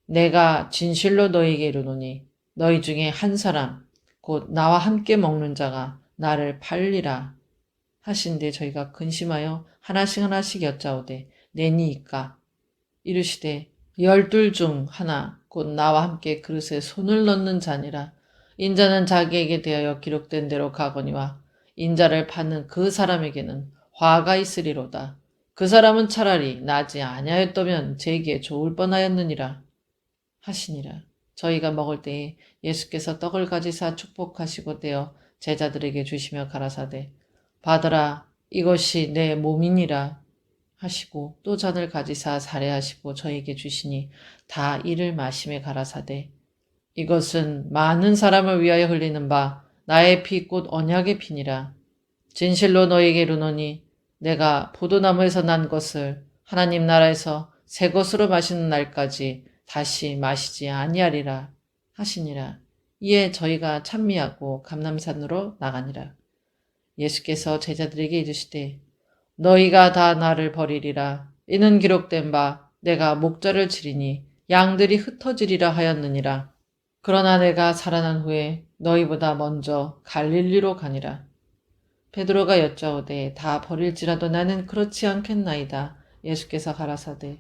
내가 진실로 너희에게 이르노니 너희 중에 한 사람 곧 나와 함께 먹는 자가 나를 팔리라 하신데 저희가 근심하여 하나씩 여짜오되 내니이까 이르시되 12 중 하나 곧 나와 함께 그릇에 손을 넣는 자니라. 인자는 자기에게 대하여 기록된 대로 가거니와 인자를 파는 그 사람에게는 화가 있으리로다. 그 사람은 차라리 나지 아니하였다면 제게 좋을 뻔하였느니라 하시니라. 저희가 먹을 때에 예수께서 떡을 가지사 축복하시고 떼어 제자들에게 주시며 가라사대 받으라 이것이 내 몸이니라 하시고 또 잔을 가지사 살해하시고 저에게 주시니 다 이를 마심에 가라사대 이것은 많은 사람을 위하여 흘리는 바 나의 피 곧 언약의 피니라. 진실로 너희에게 이르노니 내가 포도나무에서 난 것을 하나님 나라에서 새 것으로 마시는 날까지 다시 마시지 아니하리라 하시니라. 이에 저희가 찬미하고 감람산으로 나가니라. 예수께서 제자들에게 이르시되 너희가 다 나를 버리리라. 이는 기록된 바 내가 목자를 치리니 양들이 흩어지리라 하였느니라. 그러나 내가 살아난 후에 너희보다 먼저 갈릴리로 가니라. 베드로가 여짜오되 다 버릴지라도 나는 그렇지 않겠나이다. 예수께서 가라사대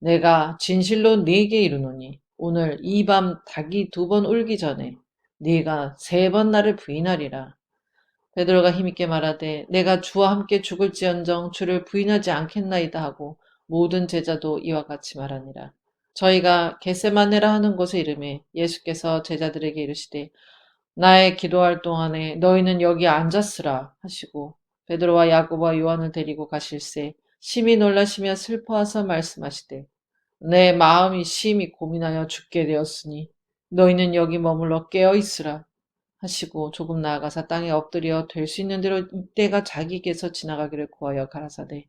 내가 진실로 네게 이르노니 오늘 이 밤 닭이 2번 울기 전에 네가 3번 나를 부인하리라. 베드로가 힘있게 말하되 내가 주와 함께 죽을지언정 주를 부인하지 않겠나이다 하고 모든 제자도 이와 같이 말하니라. 저희가 겟세마네라 하는 곳에 이르매 예수께서 제자들에게 이르시되 나의 기도할 동안에 너희는 여기 앉았으라 하시고 베드로와 야고보와 요한을 데리고 가실새 심히 놀라시며 슬퍼하사 말씀하시되 내 마음이 심히 고민하여 죽게 되었으니 너희는 여기 머물러 깨어 있으라 하시고 조금 나아가사 땅에 엎드려 될 수 있는 대로 이때가 자기께서 지나가기를 구하여 가라사대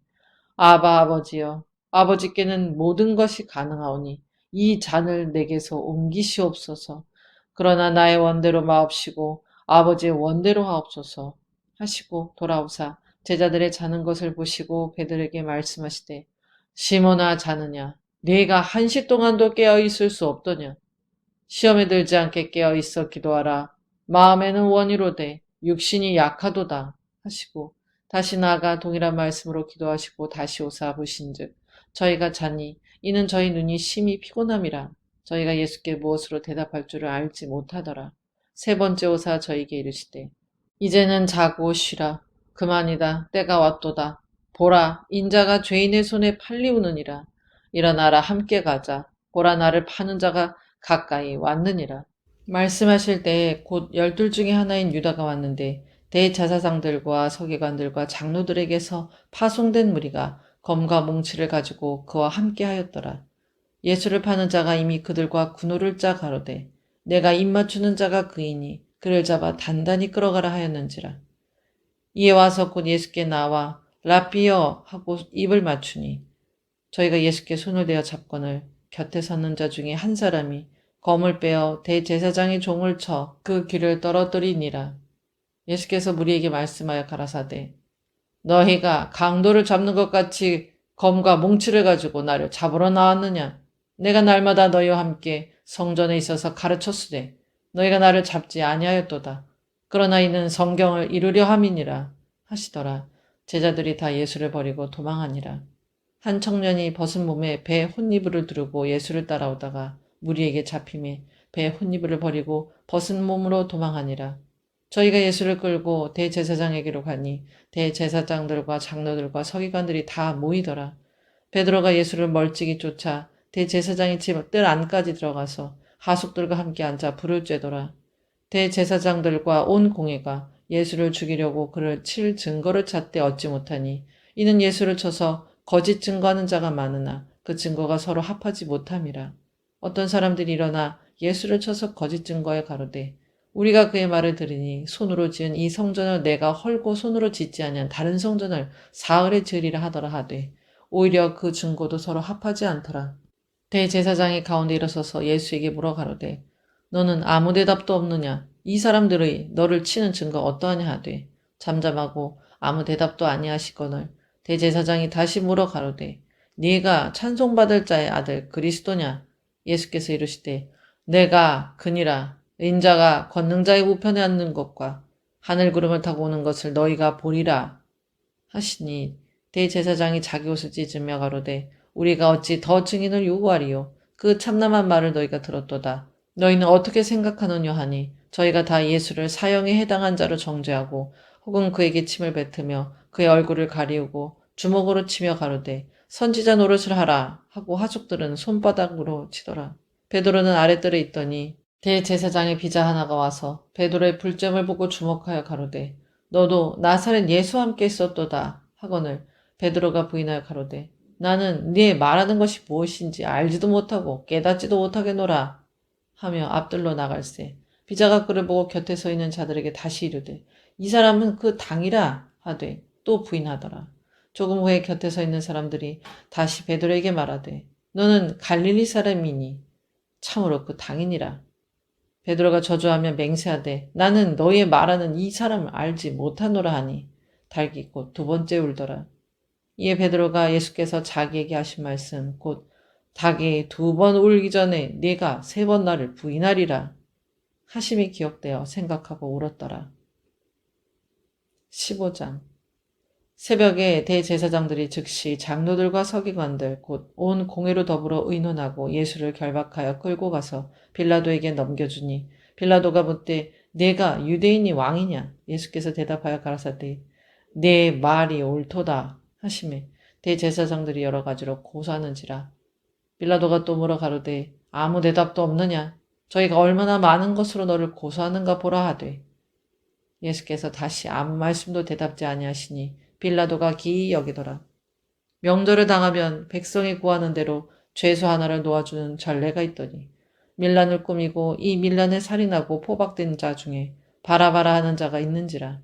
아바 아버지여 아버지께는 모든 것이 가능하오니 이 잔을 내게서 옮기시옵소서. 그러나 나의 원대로 마옵시고 아버지의 원대로 하옵소서 하시고 돌아오사 제자들의 자는 것을 보시고 베드로에게 말씀하시되 시몬아 자느냐 네가 1시 동안도 깨어 있을 수 없더냐 시험에 들지 않게 깨어 있어 기도하라 마음에는 원이로되 육신이 약하도다 하시고 다시 나아가 동일한 말씀으로 기도하시고 다시 오사 보신즉 저희가 자니 이는 저희 눈이 심히 피곤함이라 저희가 예수께 무엇으로 대답할 줄을 알지 못하더라. 3번째 오사 저희에게 이르시되 이제는 자고 쉬라 그만이다 때가 왔도다 보라 인자가 죄인의 손에 팔리우느니라 일어나라 함께 가자 보라 나를 파는 자가 가까이 왔느니라. 말씀하실 때에 곧 12 중에 하나인 유다가 왔는데 대제사장들과 서기관들과 장로들에게서 파송된 무리가 검과 몽치를 가지고 그와 함께 하였더라. 예수를 파는 자가 이미 그들과 군호를 짜 가로되 내가 입맞추는 자가 그이니 그를 잡아 단단히 끌어가라 하였는지라. 이에 와서 곧 예수께 나와 라삐여 하고 입을 맞추니 저희가 예수께 손을 대어 잡거늘 곁에 섰는 자 중에 한 사람이 검을 빼어 대제사장의 종을 쳐 그 귀를 떨어뜨리니라. 예수께서 무리에게 말씀하여 가라사대 너희가 강도를 잡는 것 같이 검과 몽치를 가지고 나를 잡으러 나왔느냐? 내가 날마다 너희와 함께 성전에 있어서 가르쳤으되 너희가 나를 잡지 아니하였도다. 그러나 이는 성경을 이루려 함이니라 하시더라. 제자들이 다 예수를 버리고 도망하니라. 한 청년이 벗은 몸에 배 혼이불을 두르고 예수를 따라오다가 무리에게 잡힘에 배 혼이불을 버리고 벗은 몸으로 도망하니라. 저희가 예수를 끌고 대제사장에게로 가니 대제사장들과 장로들과 서기관들이 다 모이더라. 베드로가 예수를 멀찍이 쫓아 대제사장의 집 뜰 안까지 들어가서 하숙들과 함께 앉아 불을 쬐더라. 대제사장들과 온 공회가 예수를 죽이려고 그를 칠 증거를 찾되 얻지 못하니 이는 예수를 쳐서 거짓 증거하는 자가 많으나 그 증거가 서로 합하지 못함이라. 어떤 사람들이 일어나 예수를 쳐서 거짓 증거에 가로되 우리가 그의 말을 들으니 손으로 지은 이 성전을 내가 헐고 손으로 짓지 아니한 다른 성전을 사흘에 지으리라 하더라 하되 오히려 그 증거도 서로 합하지 않더라. 대제사장이 가운데 일어서서 예수에게 물어 가로되 너는 아무 대답도 없느냐 이 사람들의 너를 치는 증거 어떠하냐 하되 잠잠하고 아무 대답도 아니하시거늘 대제사장이 다시 물어 가로되 네가 찬송받을 자의 아들 그리스도냐 예수께서 이르시되 내가 그니라 인자가 권능자의 우편에 앉는 것과 하늘 구름을 타고 오는 것을 너희가 보리라 하시니 대제사장이 자기 옷을 찢으며 가로되 우리가 어찌 더 증인을 요구하리요 그 참남한 말을 너희가 들었도다 너희는 어떻게 생각하느냐 하니 저희가 다 예수를 사형에 해당한 자로 정죄하고 혹은 그에게 침을 뱉으며 그의 얼굴을 가리우고 주먹으로 치며 가로되 선지자 노릇을 하라 하고 하숙들은 손바닥으로 치더라. 베드로는 아랫뜰에 있더니 대제사장의 비자 하나가 와서 베드로의 불점을 보고 주목하여 가로되 너도 나사렛 예수와 함께 있었도다 하거늘 베드로가 부인하여 가로되 나는 네 말하는 것이 무엇인지 알지도 못하고 깨닫지도 못하겠노라 하며 앞들로 나갈새 비자가 그를 보고 곁에 서 있는 자들에게 다시 이르되 이 사람은 그 당이라 하되 또 부인하더라. 조금 후에 곁에 서 있는 사람들이 다시 베드로에게 말하되 너는 갈릴리 사람이니 참으로 그 당이니라. 베드로가 저주하며 맹세하되 나는 너의 말하는 이 사람을 알지 못하노라 하니 달기 곧 두 번째 울더라. 이에 베드로가 예수께서 자기에게 하신 말씀 곧 닭이 두 번 울기 전에 네가 세 번 나를 부인하리라 하심이 기억되어 생각하고 울었더라. 15장. 새벽에 대제사장들이 즉시 장로들과 서기관들 곧 온 공회로 더불어 의논하고 예수를 결박하여 끌고 가서 빌라도에게 넘겨주니 빌라도가 묻되 내가 유대인이 왕이냐? 예수께서 대답하여 가라사대 내 말이 옳도다 하시매 대제사장들이 여러 가지로 고소하는지라. 빌라도가 또 물어 가로되 아무 대답도 없느냐? 저희가 얼마나 많은 것으로 너를 고소하는가 보라 하되 예수께서 다시 아무 말씀도 대답지 아니하시니 빌라도가 기이 여기더라. 명절을 당하면 백성이 구하는 대로 죄수 하나를 놓아주는 전례가 있더니 밀란을 꾸미고 이 밀란에 살인하고 포박된 자 중에 바라바라 하는 자가 있는지라.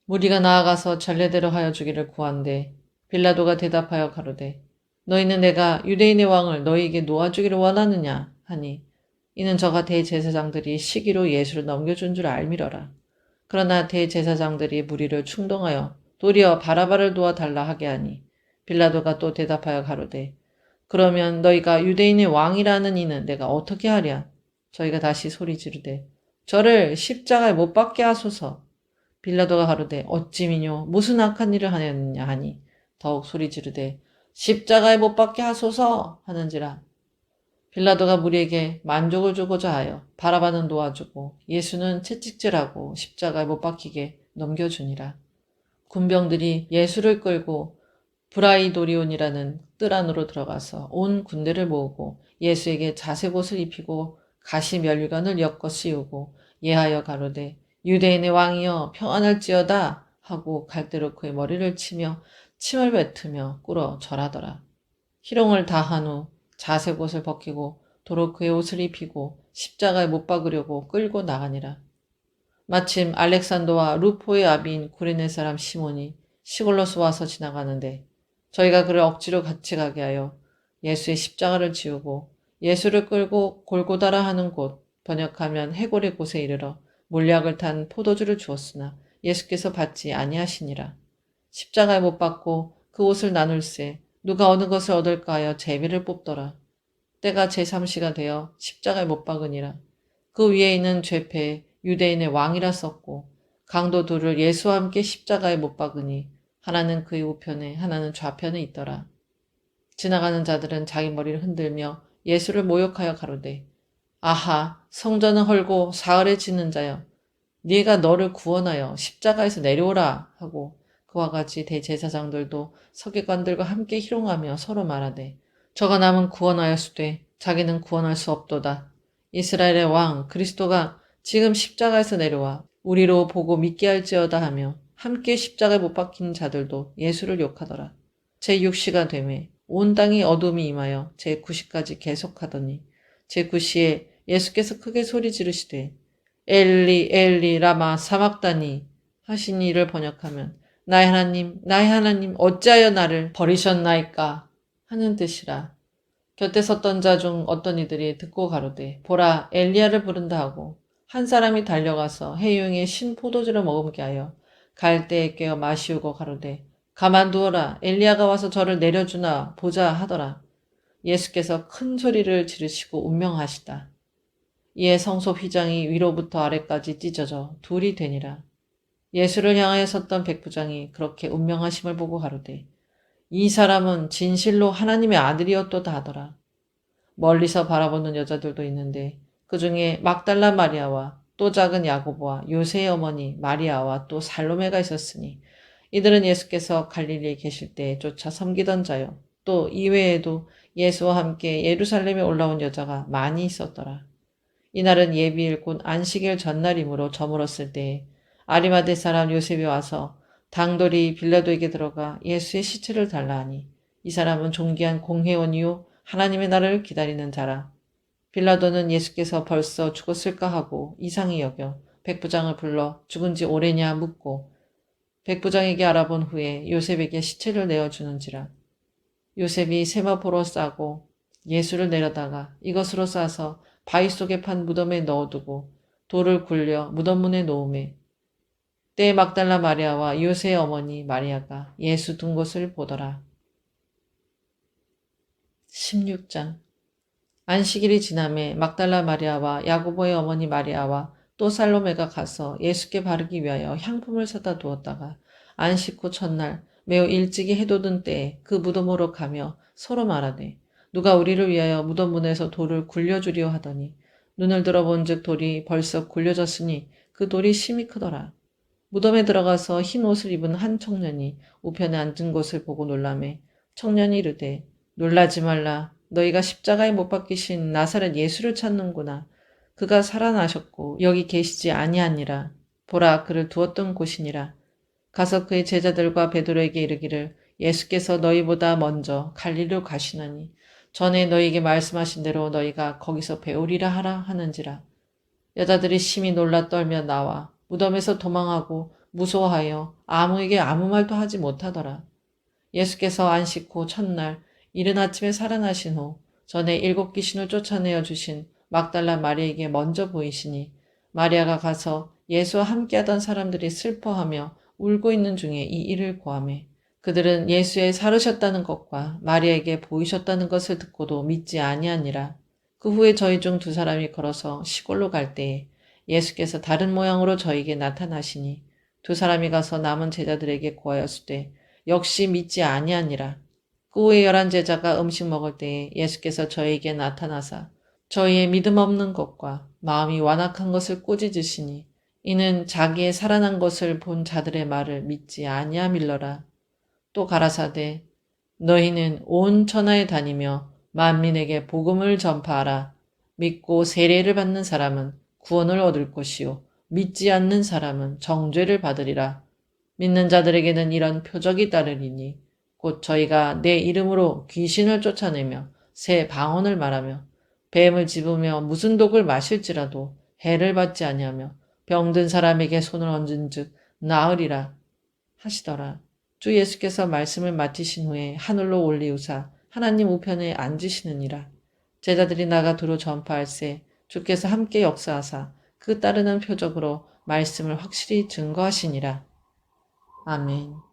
무리가 나아가서 전례대로 하여 주기를 구한데 빌라도가 대답하여 가로되 너희는 내가 유대인의 왕을 너희에게 놓아주기를 원하느냐 하니 이는 저가 대제사장들이 시기로 예수를 넘겨준 줄 알미러라. 그러나 대제사장들이 무리를 충동하여 도리어 바라바를 도와달라 하게 하니 빌라도가 또 대답하여 가로되 그러면 너희가 유대인의 왕이라는 이는 내가 어떻게 하랴? 저희가 다시 소리 지르되 저를 십자가에 못 박게 하소서. 빌라도가 가로되 어찌 미뇨 무슨 악한 일을 하였느냐 하니 더욱 소리 지르되 십자가에 못 박게 하소서 하는지라. 빌라도가 무리에게 만족을 주고자 하여 바라바는 놓아주고 예수는 채찍질하고 십자가에 못 박히게 넘겨주니라. 군병들이 예수를 끌고 브라이도리온이라는 뜰 안으로 들어가서 온 군대를 모으고 예수에게 자색 옷을 입히고 가시 멸관을 엮어 씌우고 예하여 가로되 유대인의 왕이여 평안할지어다 하고 갈대로 그의 머리를 치며 침을 뱉으며 꿇어 절하더라. 희롱을 다한 후 자색 옷을 벗기고 도로 그의 옷을 입히고 십자가에 못 박으려고 끌고 나가니라. 마침 알렉산더와 루포의 아비인 구레네 사람 시몬이 시골로서 와서 지나가는데 저희가 그를 억지로 같이 가게 하여 예수의 십자가를 지우고 예수를 끌고 골고다라 하는 곳 번역하면 해골의 곳에 이르러 몰약을 탄 포도주를 주었으나 예수께서 받지 아니하시니라. 십자가에 못 박고 그 옷을 나눌세 누가 어느 것을 얻을까 하여 제비를 뽑더라. 때가 제3시가 되어 십자가에 못 박으니라. 그 위에 있는 죄패에 유대인의 왕이라 썼고 강도 둘을 예수와 함께 십자가에 못 박으니 하나는 그의 우편에 하나는 좌편에 있더라. 지나가는 자들은 자기 머리를 흔들며 예수를 모욕하여 가로되 아하 성전은 헐고 사흘에 짓는 자여 네가 너를 구원하여 십자가에서 내려오라 하고 그와 같이 대제사장들도 서기관들과 함께 희롱하며 서로 말하되 저가 남은 구원하였으되 자기는 구원할 수 없도다. 이스라엘의 왕 그리스도가 지금 십자가에서 내려와 우리로 보고 믿게 할지어다 하며 함께 십자가에 못 박힌 자들도 예수를 욕하더라. 제6시가 되매 온 땅이 어둠이 임하여 제9시까지 계속하더니 제9시에 예수께서 크게 소리 지르시되 엘리 엘리 라마 사막다니 하신 이를 번역하면 나의 하나님 어찌하여 나를 버리셨나이까 하는 뜻이라. 곁에 섰던 자 중 어떤 이들이 듣고 가로되 보라 엘리야를 부른다 하고 한 사람이 달려가서 해유용의 신 포도주를 머금게 하여 갈대에 꿰어 마시우고 가로되 가만두어라 엘리야가 와서 저를 내려주나 보자 하더라. 예수께서 큰 소리를 지르시고 운명하시다. 이에 성소 휘장이 위로부터 아래까지 찢어져 둘이 되니라. 예수를 향하여 섰던 백부장이 그렇게 운명하심을 보고 가로되 이 사람은 진실로 하나님의 아들이었도다 하더라. 멀리서 바라보는 여자들도 있는데 그 중에 막달라 마리아와 또 작은 야고보와 요새의 어머니 마리아와 또 살로메가 있었으니 이들은 예수께서 갈릴리에 계실 때 쫓아 섬기던 자요. 또 이외에도 예수와 함께 예루살렘에 올라온 여자가 많이 있었더라. 이날은 예비일 곧 안식일 전날이므로 저물었을 때에 아리마대 사람 요셉이 와서 당돌이 빌라도에게 들어가 예수의 시체를 달라 하니 이 사람은 존귀한 공회원이요 하나님의 나라를 기다리는 자라. 빌라도는 예수께서 벌써 죽었을까 하고 이상히 여겨 백부장을 불러 죽은 지 오래냐 묻고 백부장에게 알아본 후에 요셉에게 시체를 내어주는지라. 요셉이 세마포로 싸고 예수를 내려다가 이것으로 싸서 바위 속에 판 무덤에 넣어두고 돌을 굴려 무덤 문에 놓음에 때에 막달라 마리아와 요새의 어머니 마리아가 예수 둔 곳을 보더라. 16장. 안식일이 지남에 막달라 마리아와 야고보의 어머니 마리아와 또 살로메가 가서 예수께 바르기 위하여 향품을 사다 두었다가 안식 후 첫날 매우 일찍이 해돋은 때에 그 무덤으로 가며 서로 말하되 누가 우리를 위하여 무덤 문에서 돌을 굴려주리오 하더니 눈을 들어본즉 돌이 벌써 굴려졌으니 그 돌이 심히 크더라. 무덤에 들어가서 흰 옷을 입은 한 청년이 우편에 앉은 곳을 보고 놀라매 청년이 이르되 놀라지 말라. 너희가 십자가에 못 박히신 나사렛 예수를 찾는구나. 그가 살아나셨고 여기 계시지 아니하니라. 보라 그를 두었던 곳이니라. 가서 그의 제자들과 베드로에게 이르기를 예수께서 너희보다 먼저 갈릴리로 가시나니 전에 너희에게 말씀하신 대로 너희가 거기서 배우리라 하라 하는지라. 여자들이 심히 놀라 떨며 나와 무덤에서 도망하고 무서워하여 아무에게 아무 말도 하지 못하더라. 예수께서 안식 후 첫날 이른 아침에 살아나신 후 전에 7 귀신을 쫓아내어 주신 막달라 마리아에게 먼저 보이시니 마리아가 가서 예수와 함께하던 사람들이 슬퍼하며 울고 있는 중에 이 일을 고하매 그들은 예수의 살으셨다는 것과 마리아에게 보이셨다는 것을 듣고도 믿지 아니하니라. 그 후에 저희 중 2 사람이 걸어서 시골로 갈 때에 예수께서 다른 모양으로 저에게 나타나시니 2 사람이 가서 남은 제자들에게 고하였으되 역시 믿지 아니하니라. 그 후에 11 제자가 음식 먹을 때에 예수께서 저에게 나타나사 저희의 믿음 없는 것과 마음이 완악한 것을 꾸짖으시니 이는 자기의 살아난 것을 본 자들의 말을 믿지 아니함일러라. 또 가라사대 너희는 온 천하에 다니며 만민에게 복음을 전파하라. 믿고 세례를 받는 사람은 구원을 얻을 것이요 믿지 않는 사람은 정죄를 받으리라. 믿는 자들에게는 이런 표적이 따르리니 곧 저희가 내 이름으로 귀신을 쫓아내며 새 방언을 말하며 뱀을 집으며 무슨 독을 마실지라도 해를 받지 아니하며 병든 사람에게 손을 얹은즉 나으리라 하시더라. 주 예수께서 말씀을 마치신 후에 하늘로 올리우사 하나님 우편에 앉으시느니라. 제자들이 나가 두루 전파할세 주께서 함께 역사하사 그 따르는 표적으로 말씀을 확실히 증거하시니라. 아멘.